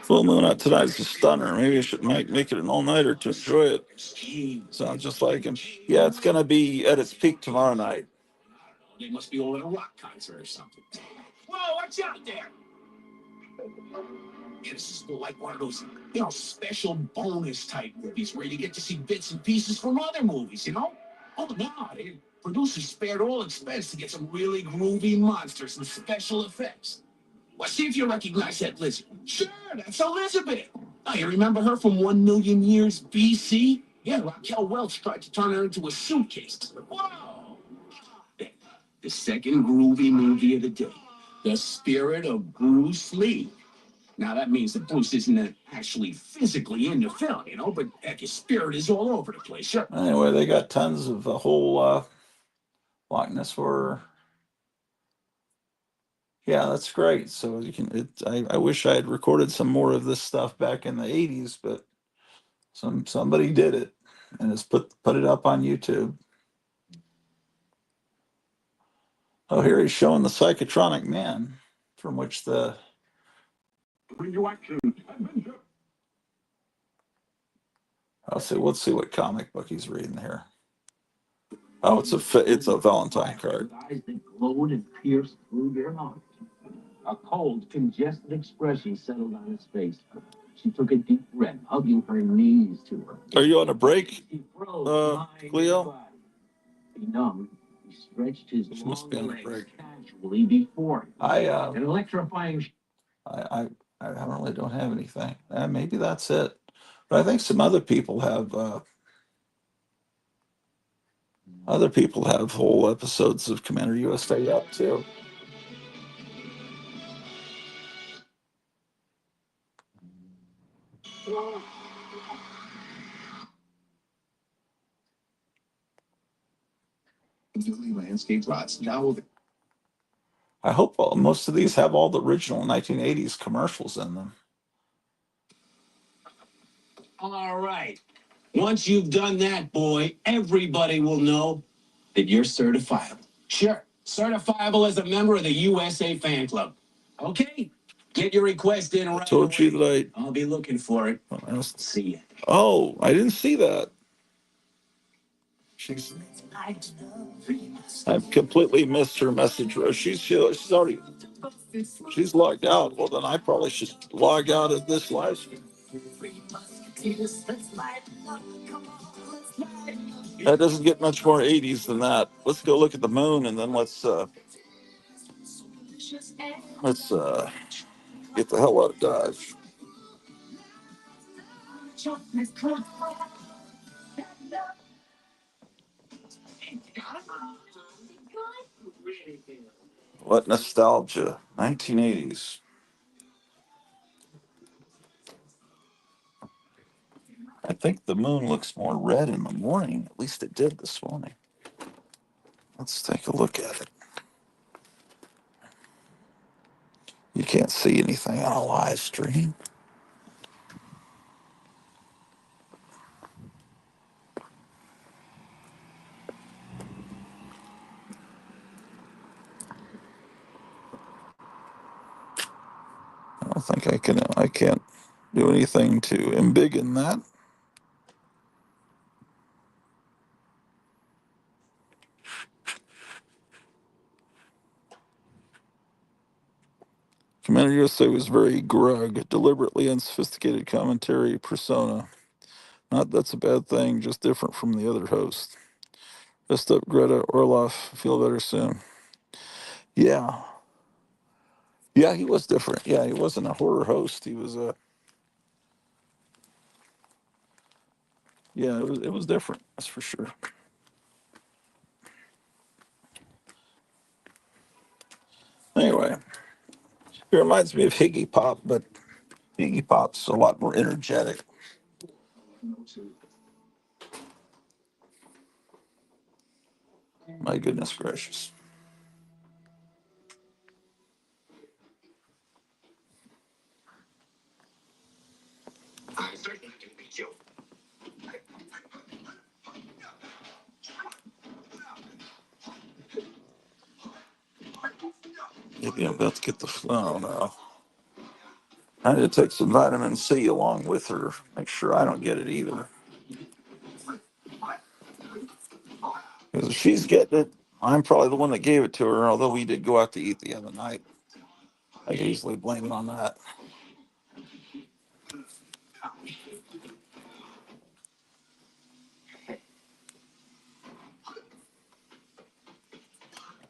Full moon out tonight's a stunner. Maybe I should make it an all-nighter to enjoy it. Sounds just like him. Yeah, it's gonna be at its peak tomorrow night. They must be all at a rock concert or something. Whoa, watch out there! Yeah, this is like one of those, you know, special bonus type movies where you get to see bits and pieces from other movies, you know? Oh, no, the producers spared all expense to get some really groovy monsters and special effects. Well, see if you recognize that lizard. Sure, that's Elizabeth. Oh, you remember her from 1,000,000 years BC? Yeah, Raquel Welch tried to turn her into a suitcase. Whoa! The second groovy movie of the day, The Spirit of Bruce Lee. Now, that means that Bruce isn't actually physically in the film, you know, but heck, his spirit is all over the place. Sure. Anyway, they got tons of the whole Loch Ness horror. Yeah, that's great. So you can. I wish I had recorded some more of this stuff back in the '80s, but somebody did it and has put it up on YouTube. Oh, here he's showing the psychotronic man, from which the. Let's see what comic book he's reading here. Oh, it's a Valentine card. Eyes that glowed and pierced through your heart. A cold, congested expression settled on his face. She took a deep breath, hugging her knees to her. Are you on a break, He froze, mind and Cleo? body. Benumbed, he stretched his She must be long on a break. legs casually before him. I An electrifying don't have anything. Maybe that's it. But I think some other people have Other people have whole episodes of Commander USA up too. Newly landscaped lots now. I hope most of these have all the original 1980s commercials in them. All right. Once you've done that, boy, everybody will know that you're certifiable. Sure, certifiable as a member of the USA Fan Club. Okay, get your request in I right told you away. that I'll be looking for it. I. See ya. Oh, I didn't see that. I've completely missed her message. She's already logged out. Well, then I probably should log out of this live stream. That doesn't get much more 80s than that. Let's go look at the moon and then let's get the hell out of Dodge. What nostalgia? 1980s. I think the moon looks more red in the morning. At least it did this morning. Let's take a look at it. You can't see anything on a live stream. I don't think I can. I can't do anything to embiggen that. Commander USA was very grug, deliberately unsophisticated commentary persona. Not that's a bad thing, just different from the other hosts. Rest up, Greta Orloff. Feel better soon. Yeah, yeah, he was different. Yeah, he wasn't a horror host. He was a yeah. It was different. That's for sure. Anyway, it reminds me of Higgy Pop, but Iggy Pop's a lot more energetic. My goodness gracious. I certainly can beat you. Maybe I'm about to get the flu now. I need to take some vitamin C along with her. Make sure I don't get it either. Because if she's getting it, I'm probably the one that gave it to her, although we did go out to eat the other night. I can easily blame it on that.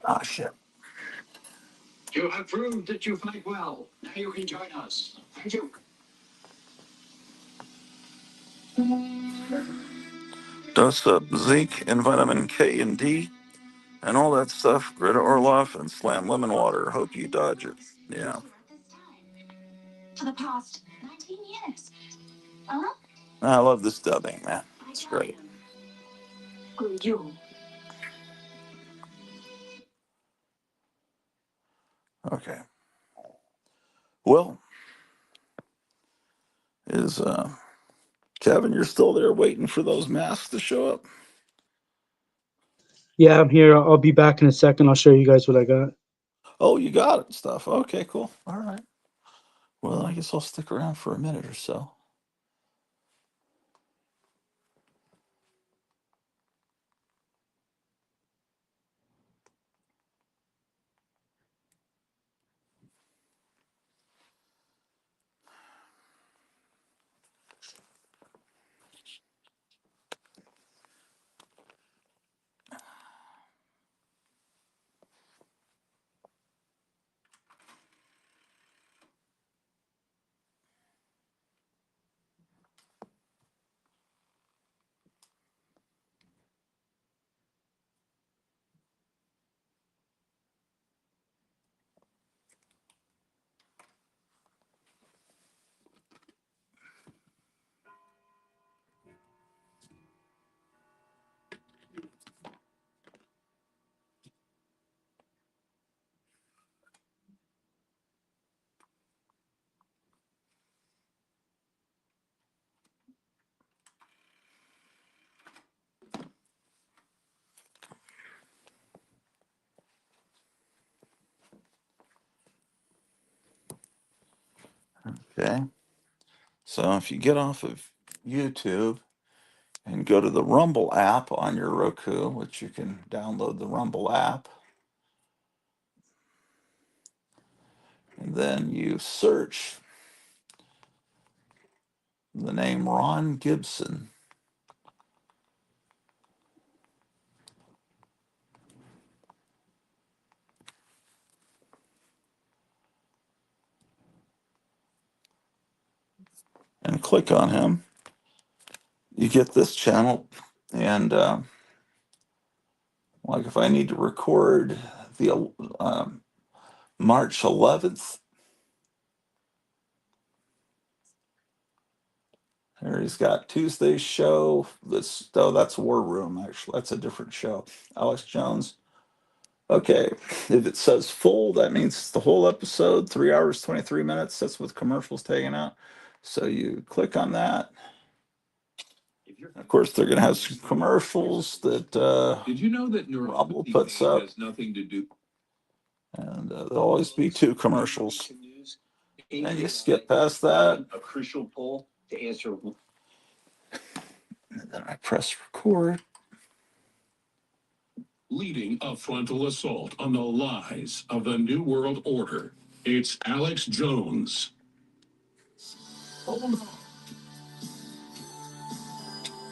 Ah, shit. You have proved that you fight well. Now you can join us. Thank you. Dose up zinc and vitamin K and D and all that stuff. Greta Orloff and slam lemon water. Hope you dodge it. Yeah. For the past 19 years. Huh? I love this dubbing, man. It's great. You. Okay. Well, is Kevin, you're still there waiting for those masks to show up? Yeah, I'm here. I'll be back in a second. I'll show you guys what I got. Oh, you got it and stuff. Okay, cool. All right. Well, I guess I'll stick around for a minute or so. Okay. So if you get off of YouTube and go to the Rumble app on your Roku, which you can download the Rumble app, and then you search the name Ron Gibson. And click on him. You get this channel, and like if I need to record the March 11th, there he's got Tuesday's show. That's War Room, actually. That's a different show. Alex Jones. Okay, if it says full, that means it's the whole episode, 3 hours, 23 minutes. That's with commercials taken out. So you click on that. Of course, they're going to have some commercials that Did you know that Rob puts up. has nothing to do? And there'll always be 2 commercials. And you skip past that. A crucial poll to answer. And then I press record. Leading a frontal assault on the lies of the New World Order. It's Alex Jones. Hold on.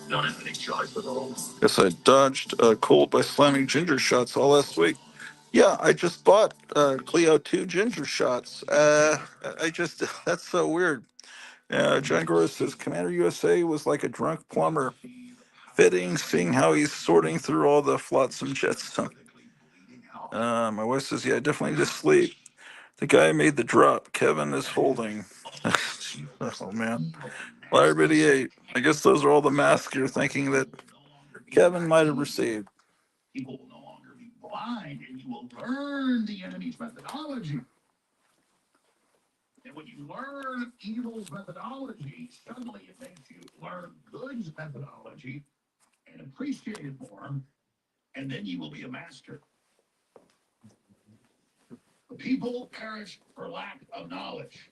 Don't have any choice but hold on. Guess I dodged a cold by slamming ginger shots all last week. Yeah, I just bought Clio 2 ginger shots. That's so weird. John Gross says Commander USA was like a drunk plumber, fitting, seeing how he's sorting through all the flotsam jetsam. My wife says, yeah, definitely just sleep. The guy made the drop. Kevin is holding. Oh, man. Liar 88. I guess those are all the masks you're thinking that Kevin might have received. People will no longer be blind, and you will learn the enemy's methodology. And when you learn evil's methodology, suddenly it makes you learn good's methodology and appreciate it more, and then you will be a master. The people perish for lack of knowledge.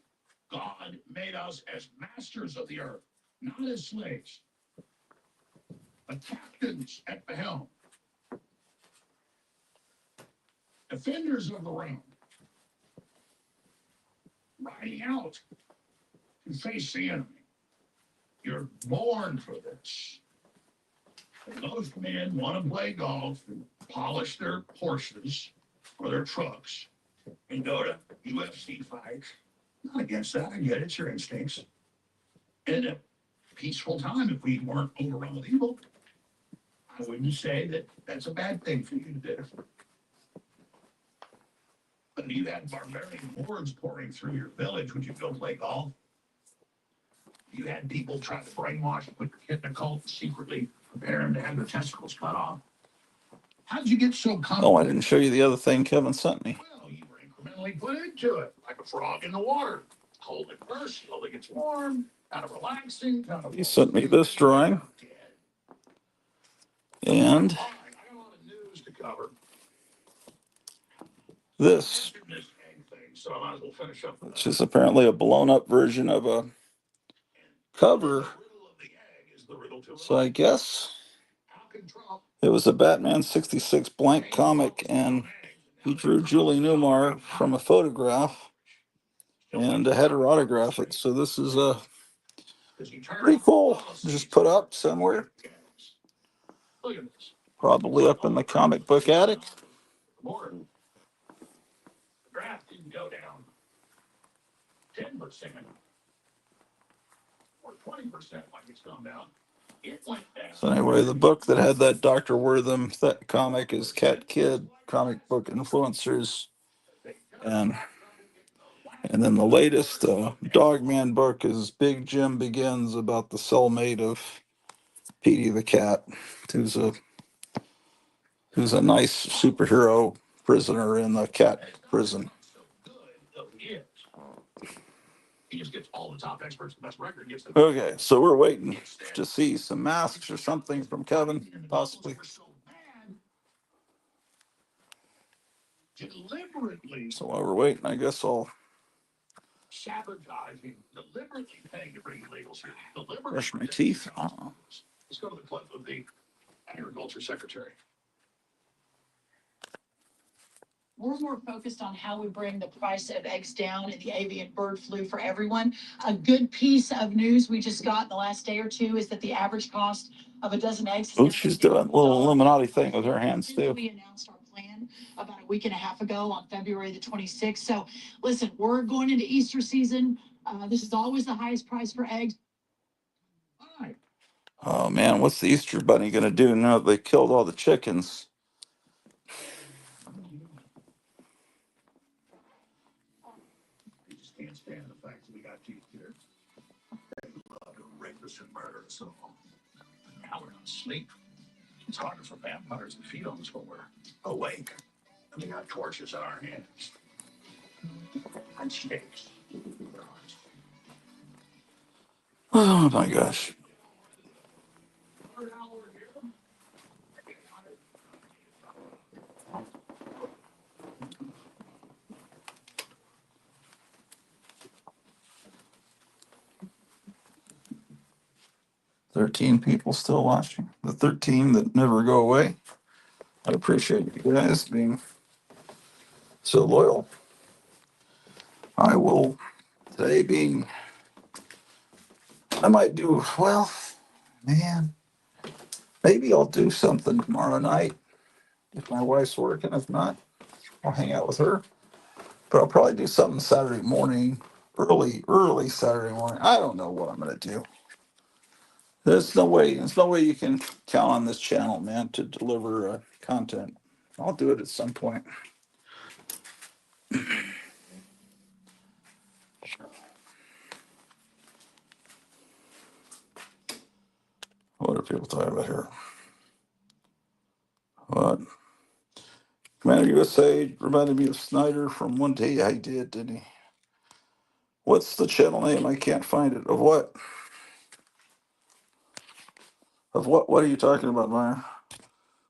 God made us as masters of the earth, not as slaves, but captains at the helm, defenders of the realm, riding out to face the enemy. You're born for this. And most men want to play golf and polish their horses or their trucks and go to UFC fights. Not against that. I get it. It's your instincts. And in a peaceful time, if we weren't overrun with evil, I wouldn't say that that's a bad thing for you to do. But if you had barbarian hordes pouring through your village, would you go play golf? You had people trying to brainwash, put your kid in a cult, secretly prepare him to have their testicles cut off. How'd you get so comfortable? Oh, I didn't show you the other thing Kevin sent me. Well, you were incrementally put into it, like a frog in the water. Cold at first, slowly gets warm, kind of relaxing. He sent me this drawing. And I got a lot of news to cover. this, So I might as well finish up. which is apparently a blown up version of a cover. So I guess it was a Batman 66 blank comic, and he drew Julie Newmar from a photograph and had her autograph it. So this is pretty cool. Just put up somewhere. Probably up in the comic book attic. The draft didn't go down 10% or 20% like it's gone down. It went down. So anyway, the book that had that Dr. Wortham comic is Cat Kid, Comic Book Influencers. And then the latest Dogman book is Big Jim Begins, about the cellmate of Petey the cat, who's a nice superhero prisoner in the cat prison. He just gets all the top experts, the best record. Okay, so we're waiting to see some masks or something from Kevin, possibly. Deliberately. So while we're waiting, I guess I'll sabotaging, deliberately paying to bring illegals here. Deliberately. Brush my teeth. Let's go to the clip of the Agriculture Secretary. We're more focused on how we bring the price of eggs down in the avian bird flu for everyone. A good piece of news we just got in the last day or two is that the average cost of a dozen eggs. Oh, she's doing a little Illuminati thing with her hands too. We announced our plan about a week and a half ago on February the 26th. So listen, we're going into Easter season. This is always the highest price for eggs. Oh man, what's the Easter Bunny gonna do now that they killed all the chickens? You just can't stand the fact that we got teeth here. They love to rape us and murder us all. Now we're not asleep. It's harder for vampires to feed on us when we're awake. And we got torches in our hands. And stakes. Oh my gosh. 13 people still watching. The 13 that never go away. I appreciate you guys being so loyal. I will, today being, I might do, well, man, maybe I'll do something tomorrow night if my wife's working. If not, I'll hang out with her. But I'll probably do something Saturday morning, early Saturday morning. I don't know what I'm going to do. There's no way you can count on this channel, man, to deliver content. I'll do it at some point. What are people talking about here? What? Commander USA reminded me of Snyder from one day I did, didn't he? What's the channel name? I can't find it. Of what? Of what? What are you talking about, Maya?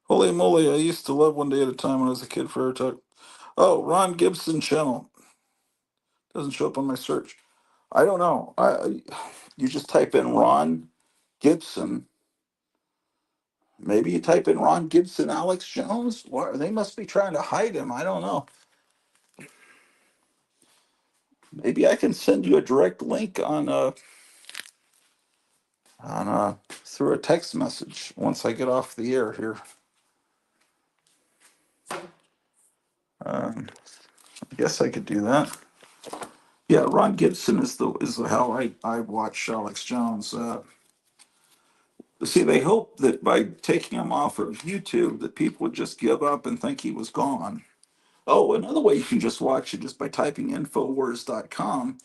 Holy moly, I used to love One Day at a Time when I was a kid for Air Talk. Oh, Ron Gibson channel. Doesn't show up on my search. I don't know. You just type in Ron Gibson. Maybe you type in Ron Gibson, Alex Jones. What? They must be trying to hide him. I don't know. Maybe I can send you a direct link on through a text message once I get off the air here. I guess I could do that. Yeah, Ron Gibson is how I watch Alex Jones. See, they hope that by taking him off of YouTube, that people would just give up and think he was gone. Oh, another way you can just watch it just by typing Infowars.com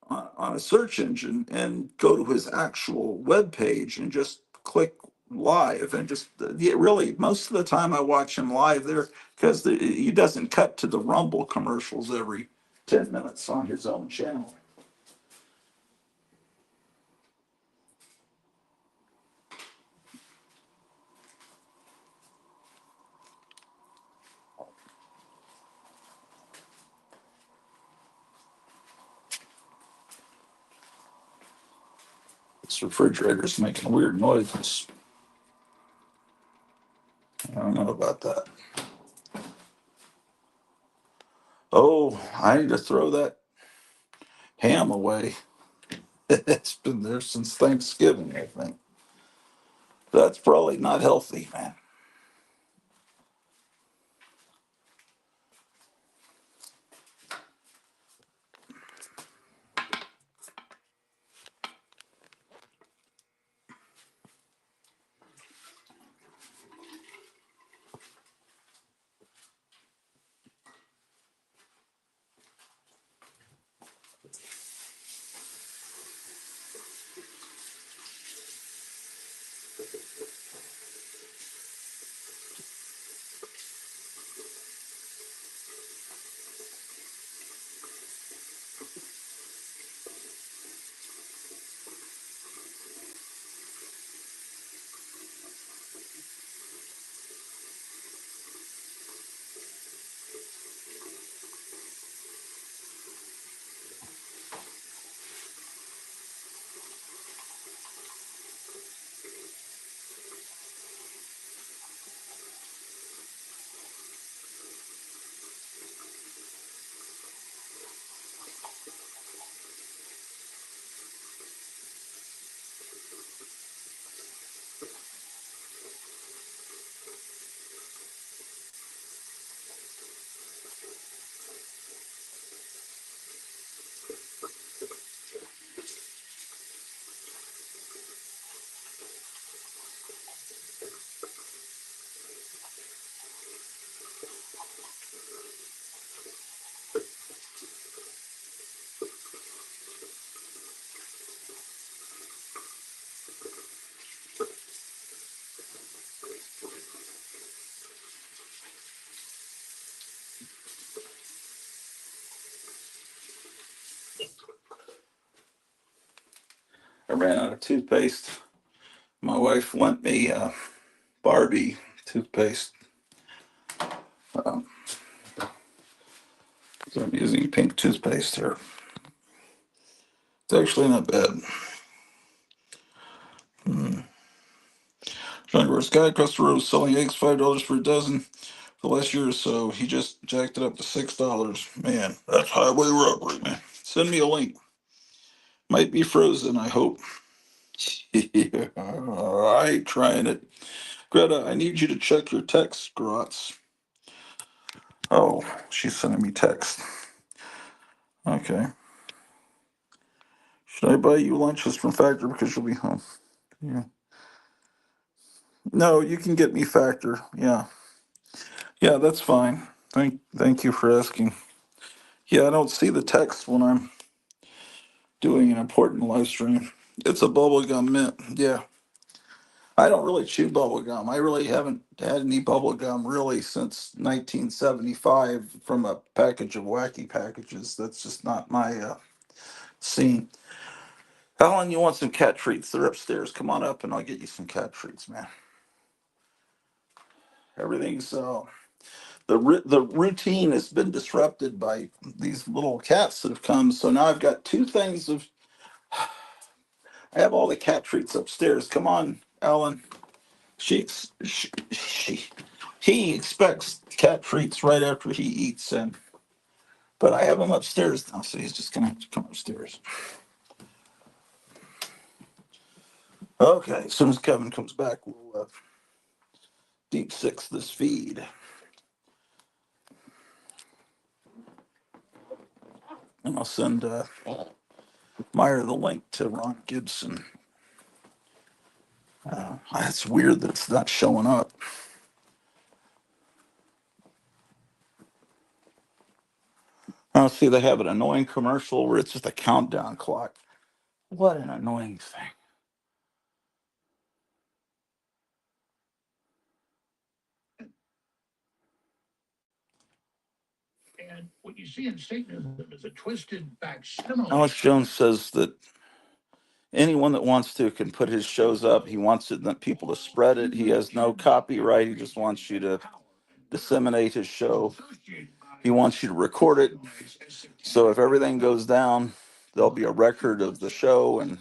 on a search engine and go to his actual web page and just click live and just yeah, really most of the time I watch him live there because he doesn't cut to the Rumble commercials every 10 minutes on his own channel. This refrigerator's making weird noises. I don't know about that. Oh, I need to throw that ham away. It's been there since Thanksgiving, I think. That's probably not healthy, man. I ran out of toothpaste. My wife lent me Barbie toothpaste. Um, so I'm using pink toothpaste here. It's actually not bad. This guy across the road was selling eggs $5 for a dozen for the last year or so. He just jacked it up to $6. Man, that's highway robbery, man. Send me a link. Might be frozen, I hope. Yeah, I ain't trying it. Greta, I need you to check your text, Grotz. Oh, she's sending me text. Okay. Should I buy you lunches from Factor because you'll be home? Yeah. No, you can get me Factor. Yeah. Yeah, that's fine. Thank you for asking. Yeah, I don't see the text when I'm doing an important live stream. It's a bubblegum mint. Yeah. I don't really chew bubblegum. I really haven't had any bubblegum really since 1975 from a package of wacky packages. That's just not my scene. Alan, you want some cat treats? They're upstairs. Come on up and I'll get you some cat treats, man. Everything's the routine has been disrupted by these little cats that have come. So now I've got two things of I have all the cat treats upstairs. Come on, Alan. He expects cat treats right after he eats, and but I have him upstairs now, so he's just gonna have to come upstairs. Okay, as soon as Kevin comes back, we'll deep six this feed, and I'll send Meyer the link to Ron Gibson. It's weird that it's not showing up. Oh, see, they have an annoying commercial where it's just a countdown clock. What an annoying thing. And what you see in Satanism is a twisted facsimile. Alex Jones says that anyone that wants to can put his shows up. He wants people to spread it. He has no copyright. He just wants you to disseminate his show. He wants you to record it. So if everything goes down, there'll be a record of the show and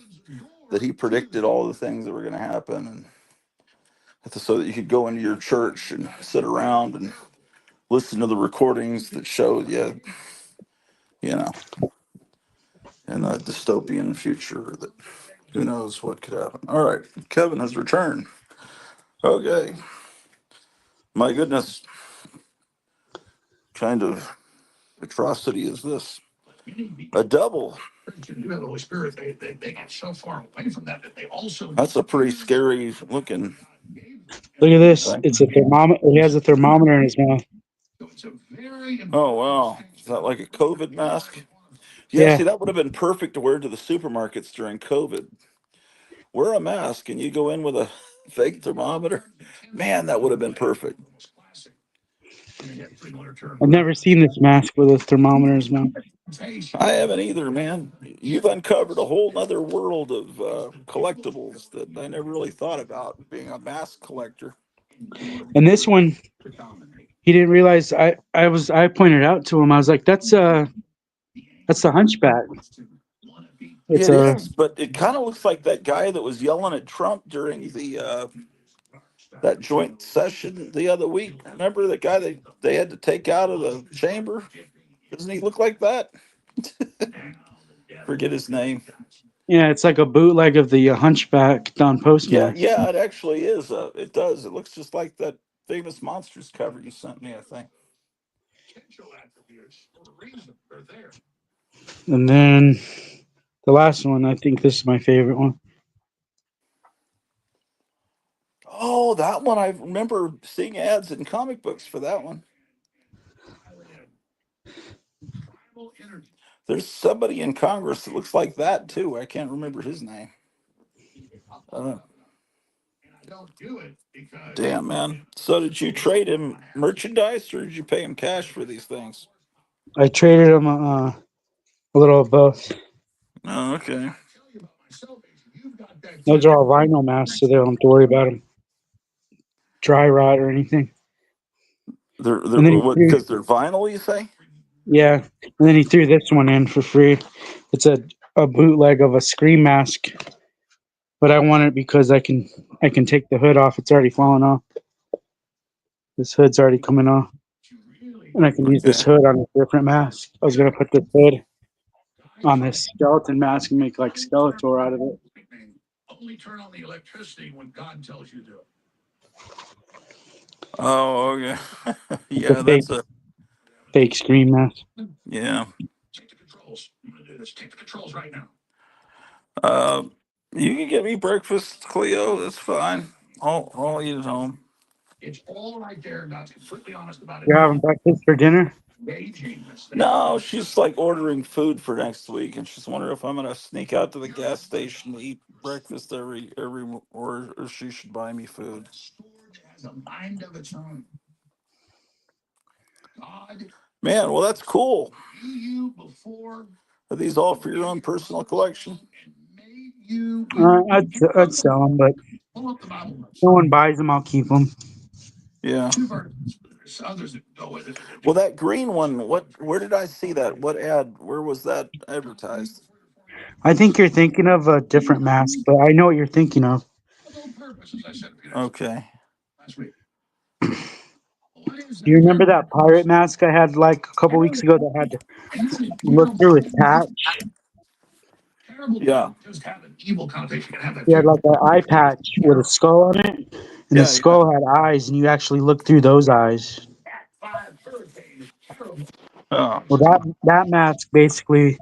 that he predicted all the things that were going to happen, and so that you could go into your church and sit around and listen to the recordings that show you, you know, in a dystopian future that who knows what could happen. All right, Kevin has returned. Okay. My goodness. Kind of atrocity is this? A double. The Holy Spirit, they get so far away from that they also. That's a pretty scary looking Look at this. thing. It's a thermometer. He has a thermometer in his mouth. Oh, wow. Is that like a COVID mask? Yeah, Yeah. see, that would have been perfect to wear to the supermarkets during COVID. Wear a mask and you go in with a fake thermometer. Man, that would have been perfect. I've never seen this mask with a thermometer in his mouth. I haven't either, man. You've uncovered a whole other world of collectibles that I never really thought about, being a mask collector. And this one, he didn't realize. I pointed out to him. I was like, that's the Hunchback. It's It a is, but it kind of looks like that guy that was yelling at Trump during the that joint session the other week. Remember the guy they had to take out of the chamber? Doesn't he look like that? Forget his name. yeah. It's like a bootleg of the Hunchback Don Post Yeah, mask. yeah, it actually is. It does. It looks just like that famous Monsters cover you sent me, I think. And then the last one, I think this is my favorite one. Oh, that one! I remember seeing ads in comic books for that one. There's somebody in Congress that looks like that too. I can't remember his name. Damn, man. So did you trade him merchandise or did you pay him cash for these things? I traded him a little of both. Oh, okay. Those are all vinyl masks, so they don't have to worry about them dry rot or anything. They're And then he what? threw, Because they're vinyl, you say? yeah, and then he threw this one in for free. It's a bootleg of a Scream mask, but I want it because I can take the hood off. It's already falling off. This hood's already coming off, and I can use this Okay. hood on a different mask. I was gonna put this hood on this skeleton mask and make like Skeletor out of it. Only turn on the electricity when God tells you to. Oh, okay. It's a Yeah, fake that's a Scream mask. yeah. Take the controls. I'm gonna do this. Take the controls right now. Uh, you can get me breakfast, Cleo. That's fine. I'll eat at home. It's all right there. God's completely honest about it. You're having breakfast for dinner? Engaging this thing. No, she's like ordering food for next week, and she's wondering if I'm gonna sneak out to the gas station to eat breakfast or she should buy me food. Storage has a mind of its own. God Man, well that's cool. knew you before Are these all for your own personal collection? and made you. I'd sell them, but Pull up the Bible verse. no one buys them. I'll keep them. Yeah. Two verses. There's others that go with it. Well, that green one. Where did I see that? What ad? Where was that advertised? I think you're thinking of a different mask, but I know what you're thinking of. No purpose, as I said Okay. last week. What is Do you that remember terrible? that pirate mask I had like a couple weeks ago that had to look through his patch? Terrible Yeah. doesn't just have an evil connotation. It can have that He had feeling. like an eye patch with a skull on it, and the Yeah. Yeah. skull had eyes, and you actually look through those eyes. Cat 5 hurricane is terrible. Oh. Well, that mask basically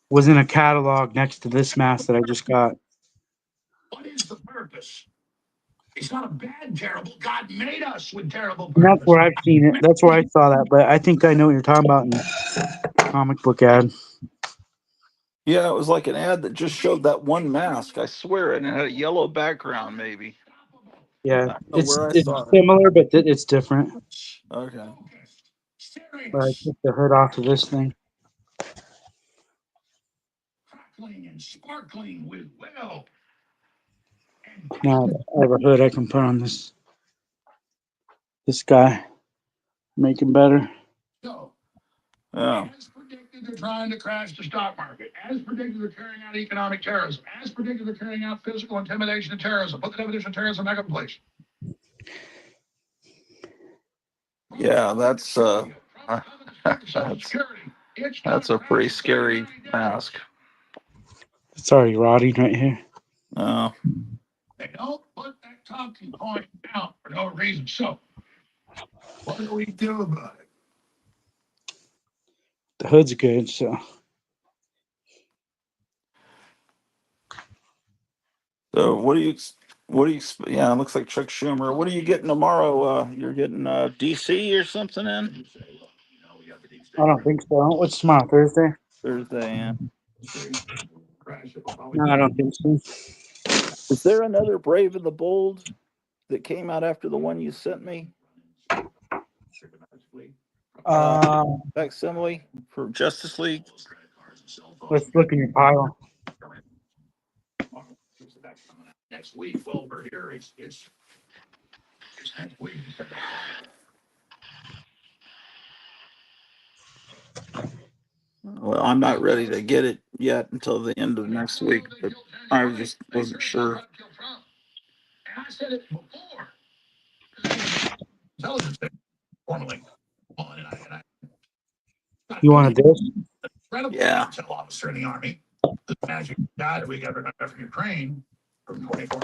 was in a catalog next to this mask that I just got. What is the purpose? It's not a bad terrible. God made us with terrible And that's purpose. where I've seen it. That's where I saw that. But I think I know what you're talking about in the comic book ad. Yeah, it was like an ad that just showed that one mask. I swear, and it had a yellow background. Maybe Yeah, I don't know it's where I it's saw it. similar, but it's different. Okay. Staring, But I took the hood off of this thing. crackling, and sparkling with will. And Now I have a hood I can put on this guy, make him better. so, Yeah. as predicted, they're trying to crash the stock market. As predicted, they're carrying out economic terrorism. As predicted, they're carrying out physical intimidation and terrorism. Put the definition of terrorism back up in place. Yeah. That's a pretty scary mask. It's already rotting right here. Oh. They don't put that talking point out for no reason. So, what do we do about it? The hood's good, so So yeah, it looks like Chuck Schumer. What are you getting tomorrow? You're getting DC or something in I don't think so. What's tomorrow? Thursday? Thursday. Yeah. No, I don't think so. Is there another Brave and the Bold that came out after the one you sent me? Facsimile for Justice League. Let's look in your pile. Next week, well, we're here. It's next week. Well, I'm not ready to get it yet until the end of next week, but I just wasn't sure. And I said it before. Intelligence formally. And I You want a dish? incredible Yeah. intel officer in the Army. The magic guy that we got from Ukraine from 24.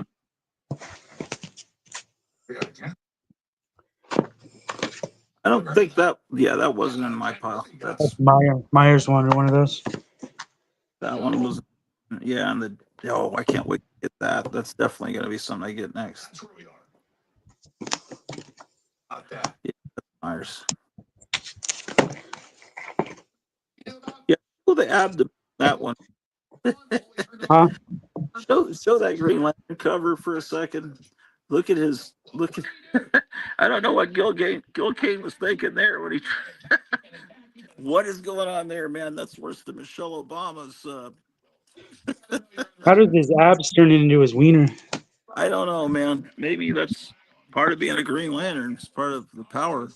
I don't think that. Yeah, that wasn't in my pile. That's Myers wanted one of those. that one was. Yeah, and I can't wait to get that. That's definitely going to be something I get next. That's where we are. About that. Yeah, Myers. Yeah, pull the abdomen. That one. Huh? Show that Green Lantern cover for a second. Look at his look at. I don't know what Gil Kane was thinking there when he. What is going on there, man? That's worse than Michelle Obama's How did his abs turn into his wiener? I don't know, man. Maybe that's part of being a Green Lantern. It's part of the power.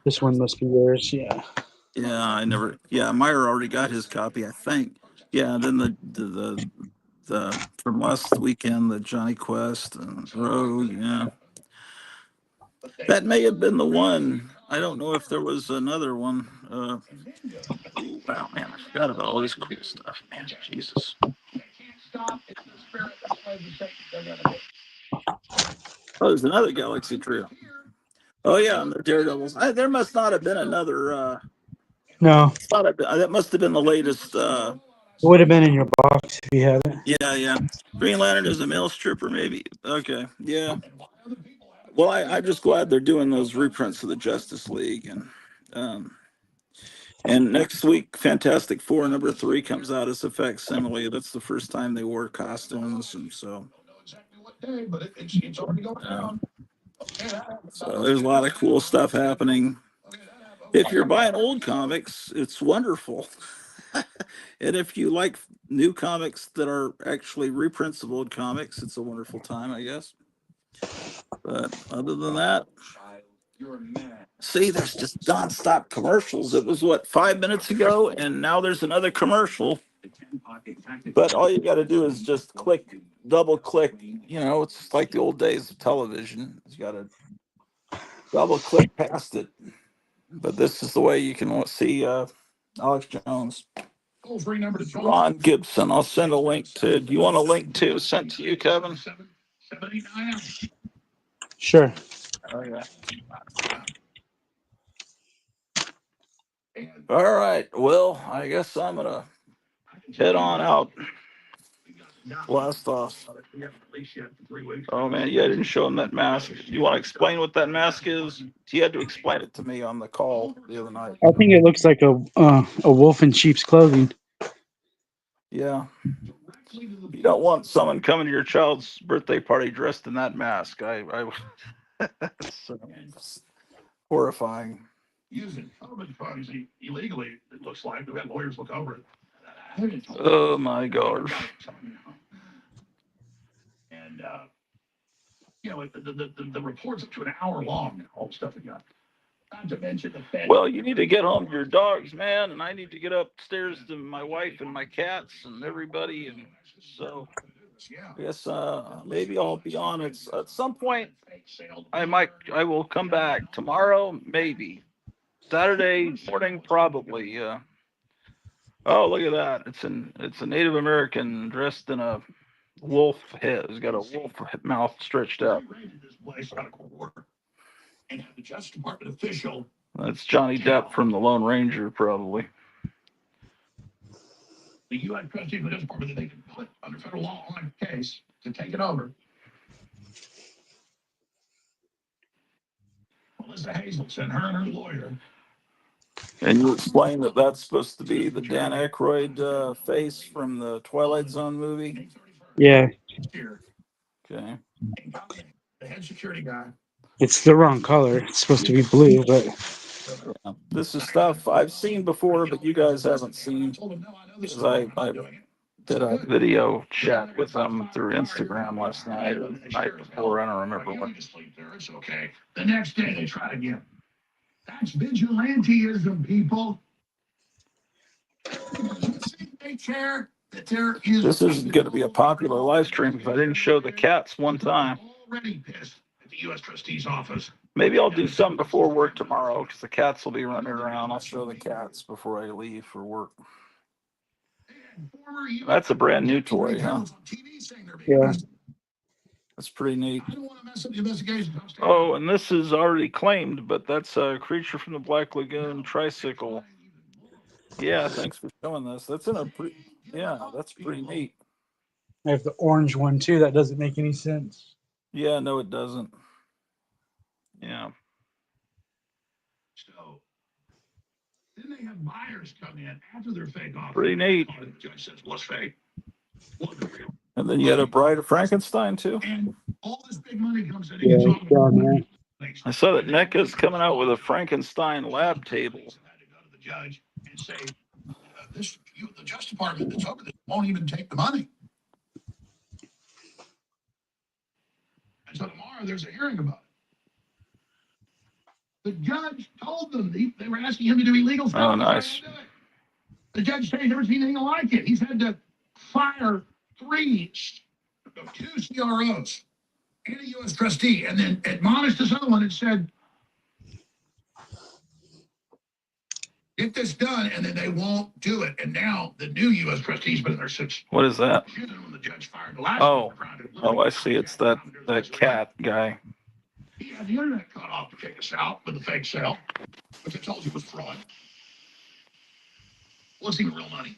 This one must be yours. Yeah. Yeah, I never. Yeah, Meyer already got his copy, I think. Yeah, then the from last weekend, the Johnny Quest and Rogue. Yeah, that may have been the one. I don't know if there was another one. Wow, man, I forgot about all this cool stuff, man. Jesus. Oh, there's another Galaxy Trio. Oh yeah, and the Daredevils. There must not have been another. No, That must have been the latest. it would have been in your box if you had it. Yeah. Green Lantern is a male stripper, maybe. Okay, yeah. Well, I'm just glad they're doing those reprints of the Justice League, um, and next week, Fantastic Four #3 comes out as a facsimile. That's the first time they wore costumes, and so so there's a lot of cool stuff happening. If you're buying old comics, it's wonderful. And if you like new comics that are actually reprints of old comics, it's a wonderful time, I guess. But other than that, see, there's just nonstop commercials. It was what, 5 minutes ago, and now there's another commercial. But all you got to do is just double click. It's like the old days of television. You got to double click past it. But this is the way you can see Alex Jones. Ron Gibson. I'll send a link to. Do you want a link to sent to you, Kevin? Sure. Oh yeah. All right. Well, I guess I'm gonna head on out. Blast off. Oh man, yeah, I didn't show him that mask. You want to explain what that mask is? He had to explain it to me on the call the other night. I think it looks like a wolf in sheep's clothing. Yeah. You don't want someone coming to your child's birthday party dressed in that mask. It's horrifying. Using government funds illegally, it looks like. We've had lawyers look over it. Oh my God. And, the report's up to an hour long, all the stuff we got. Not to mention the Fed. Well, you need to get home to your dogs, man, and I need to get upstairs to my wife and my cats and everybody, and so I guess maybe I'll be on at some point. I will come back tomorrow, maybe Saturday morning, probably. Oh, look at that! It's a Native American dressed in a wolf head. He's got a wolf mouth stretched out. And the Justice Department official. That's Johnny Depp from The Lone Ranger, probably. The U.S. trustee of the Justice Department that they can put under federal law on a case to take it over. Melissa Hazelton, her and her lawyer. And you explain that that's supposed to be the Dan Aykroyd face from the Twilight Zone movie? Yeah. Okay. The head security guy. It's the wrong color. It's supposed to be blue, but Yeah. This is stuff I've seen before, but you guys haven't seen. Because I did a video chat with them through Instagram last night or the night before. I don't remember what. It's okay. The next day they try again. That's vigilanteism, people. This isn't going to be a popular live stream because I didn't show the cats one time. Already pissed at the U.S. Trustee's office. Maybe I'll do something before work tomorrow because the cats will be running around. I'll show the cats before I leave for work. That's a brand new toy, huh? yeah. That's pretty neat. Oh, and this is already claimed, but that's a Creature from the Black Lagoon tricycle. Yeah, thanks for showing this. That's that's pretty neat. I have the orange one too. That doesn't make any sense. Yeah, no, it doesn't. Yeah. So then they have buyers come in after their fake offer. Pretty neat. The judge says, what's fake? And then you had a Bride of Frankenstein too. And all this big money comes in. Yeah, man. I saw that NECA's coming out with a Frankenstein lab table. Had to go to the judge and say, the Justice Department that's over this won't even take the money. And so tomorrow there's a hearing about it. The judge told them they were asking him to do illegal stuff. Oh, nice. The judge said he's never seen anything like it. He's had to fire two CROs and a U.S. trustee, and then admonished this other one and said, get this done, and then they won't do it. And now the new U.S. trustee's been in there since. What is that? When the judge fired the last Oh, I see. It's that cat guy. He had the internet cut off to kick us out with the fake sale, which I told you was fraud. Wasn't even real money.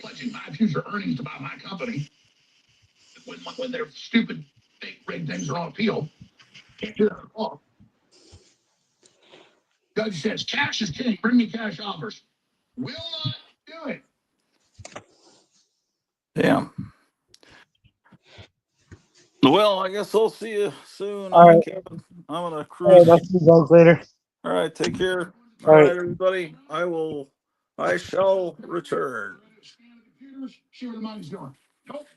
Pledging my future earnings to buy my company when their stupid fake rigged things are on appeal. Can't do that at all. Judge says cash is king. Bring me cash offers. Will not do it. Damn. Well, I guess I'll see you soon. All right. Kevin. I'm gonna All right, cruise. I'll see you guys later. All right, take care. All All right. right, everybody. I shall return. Scan the computers, see where the money's going. Nope.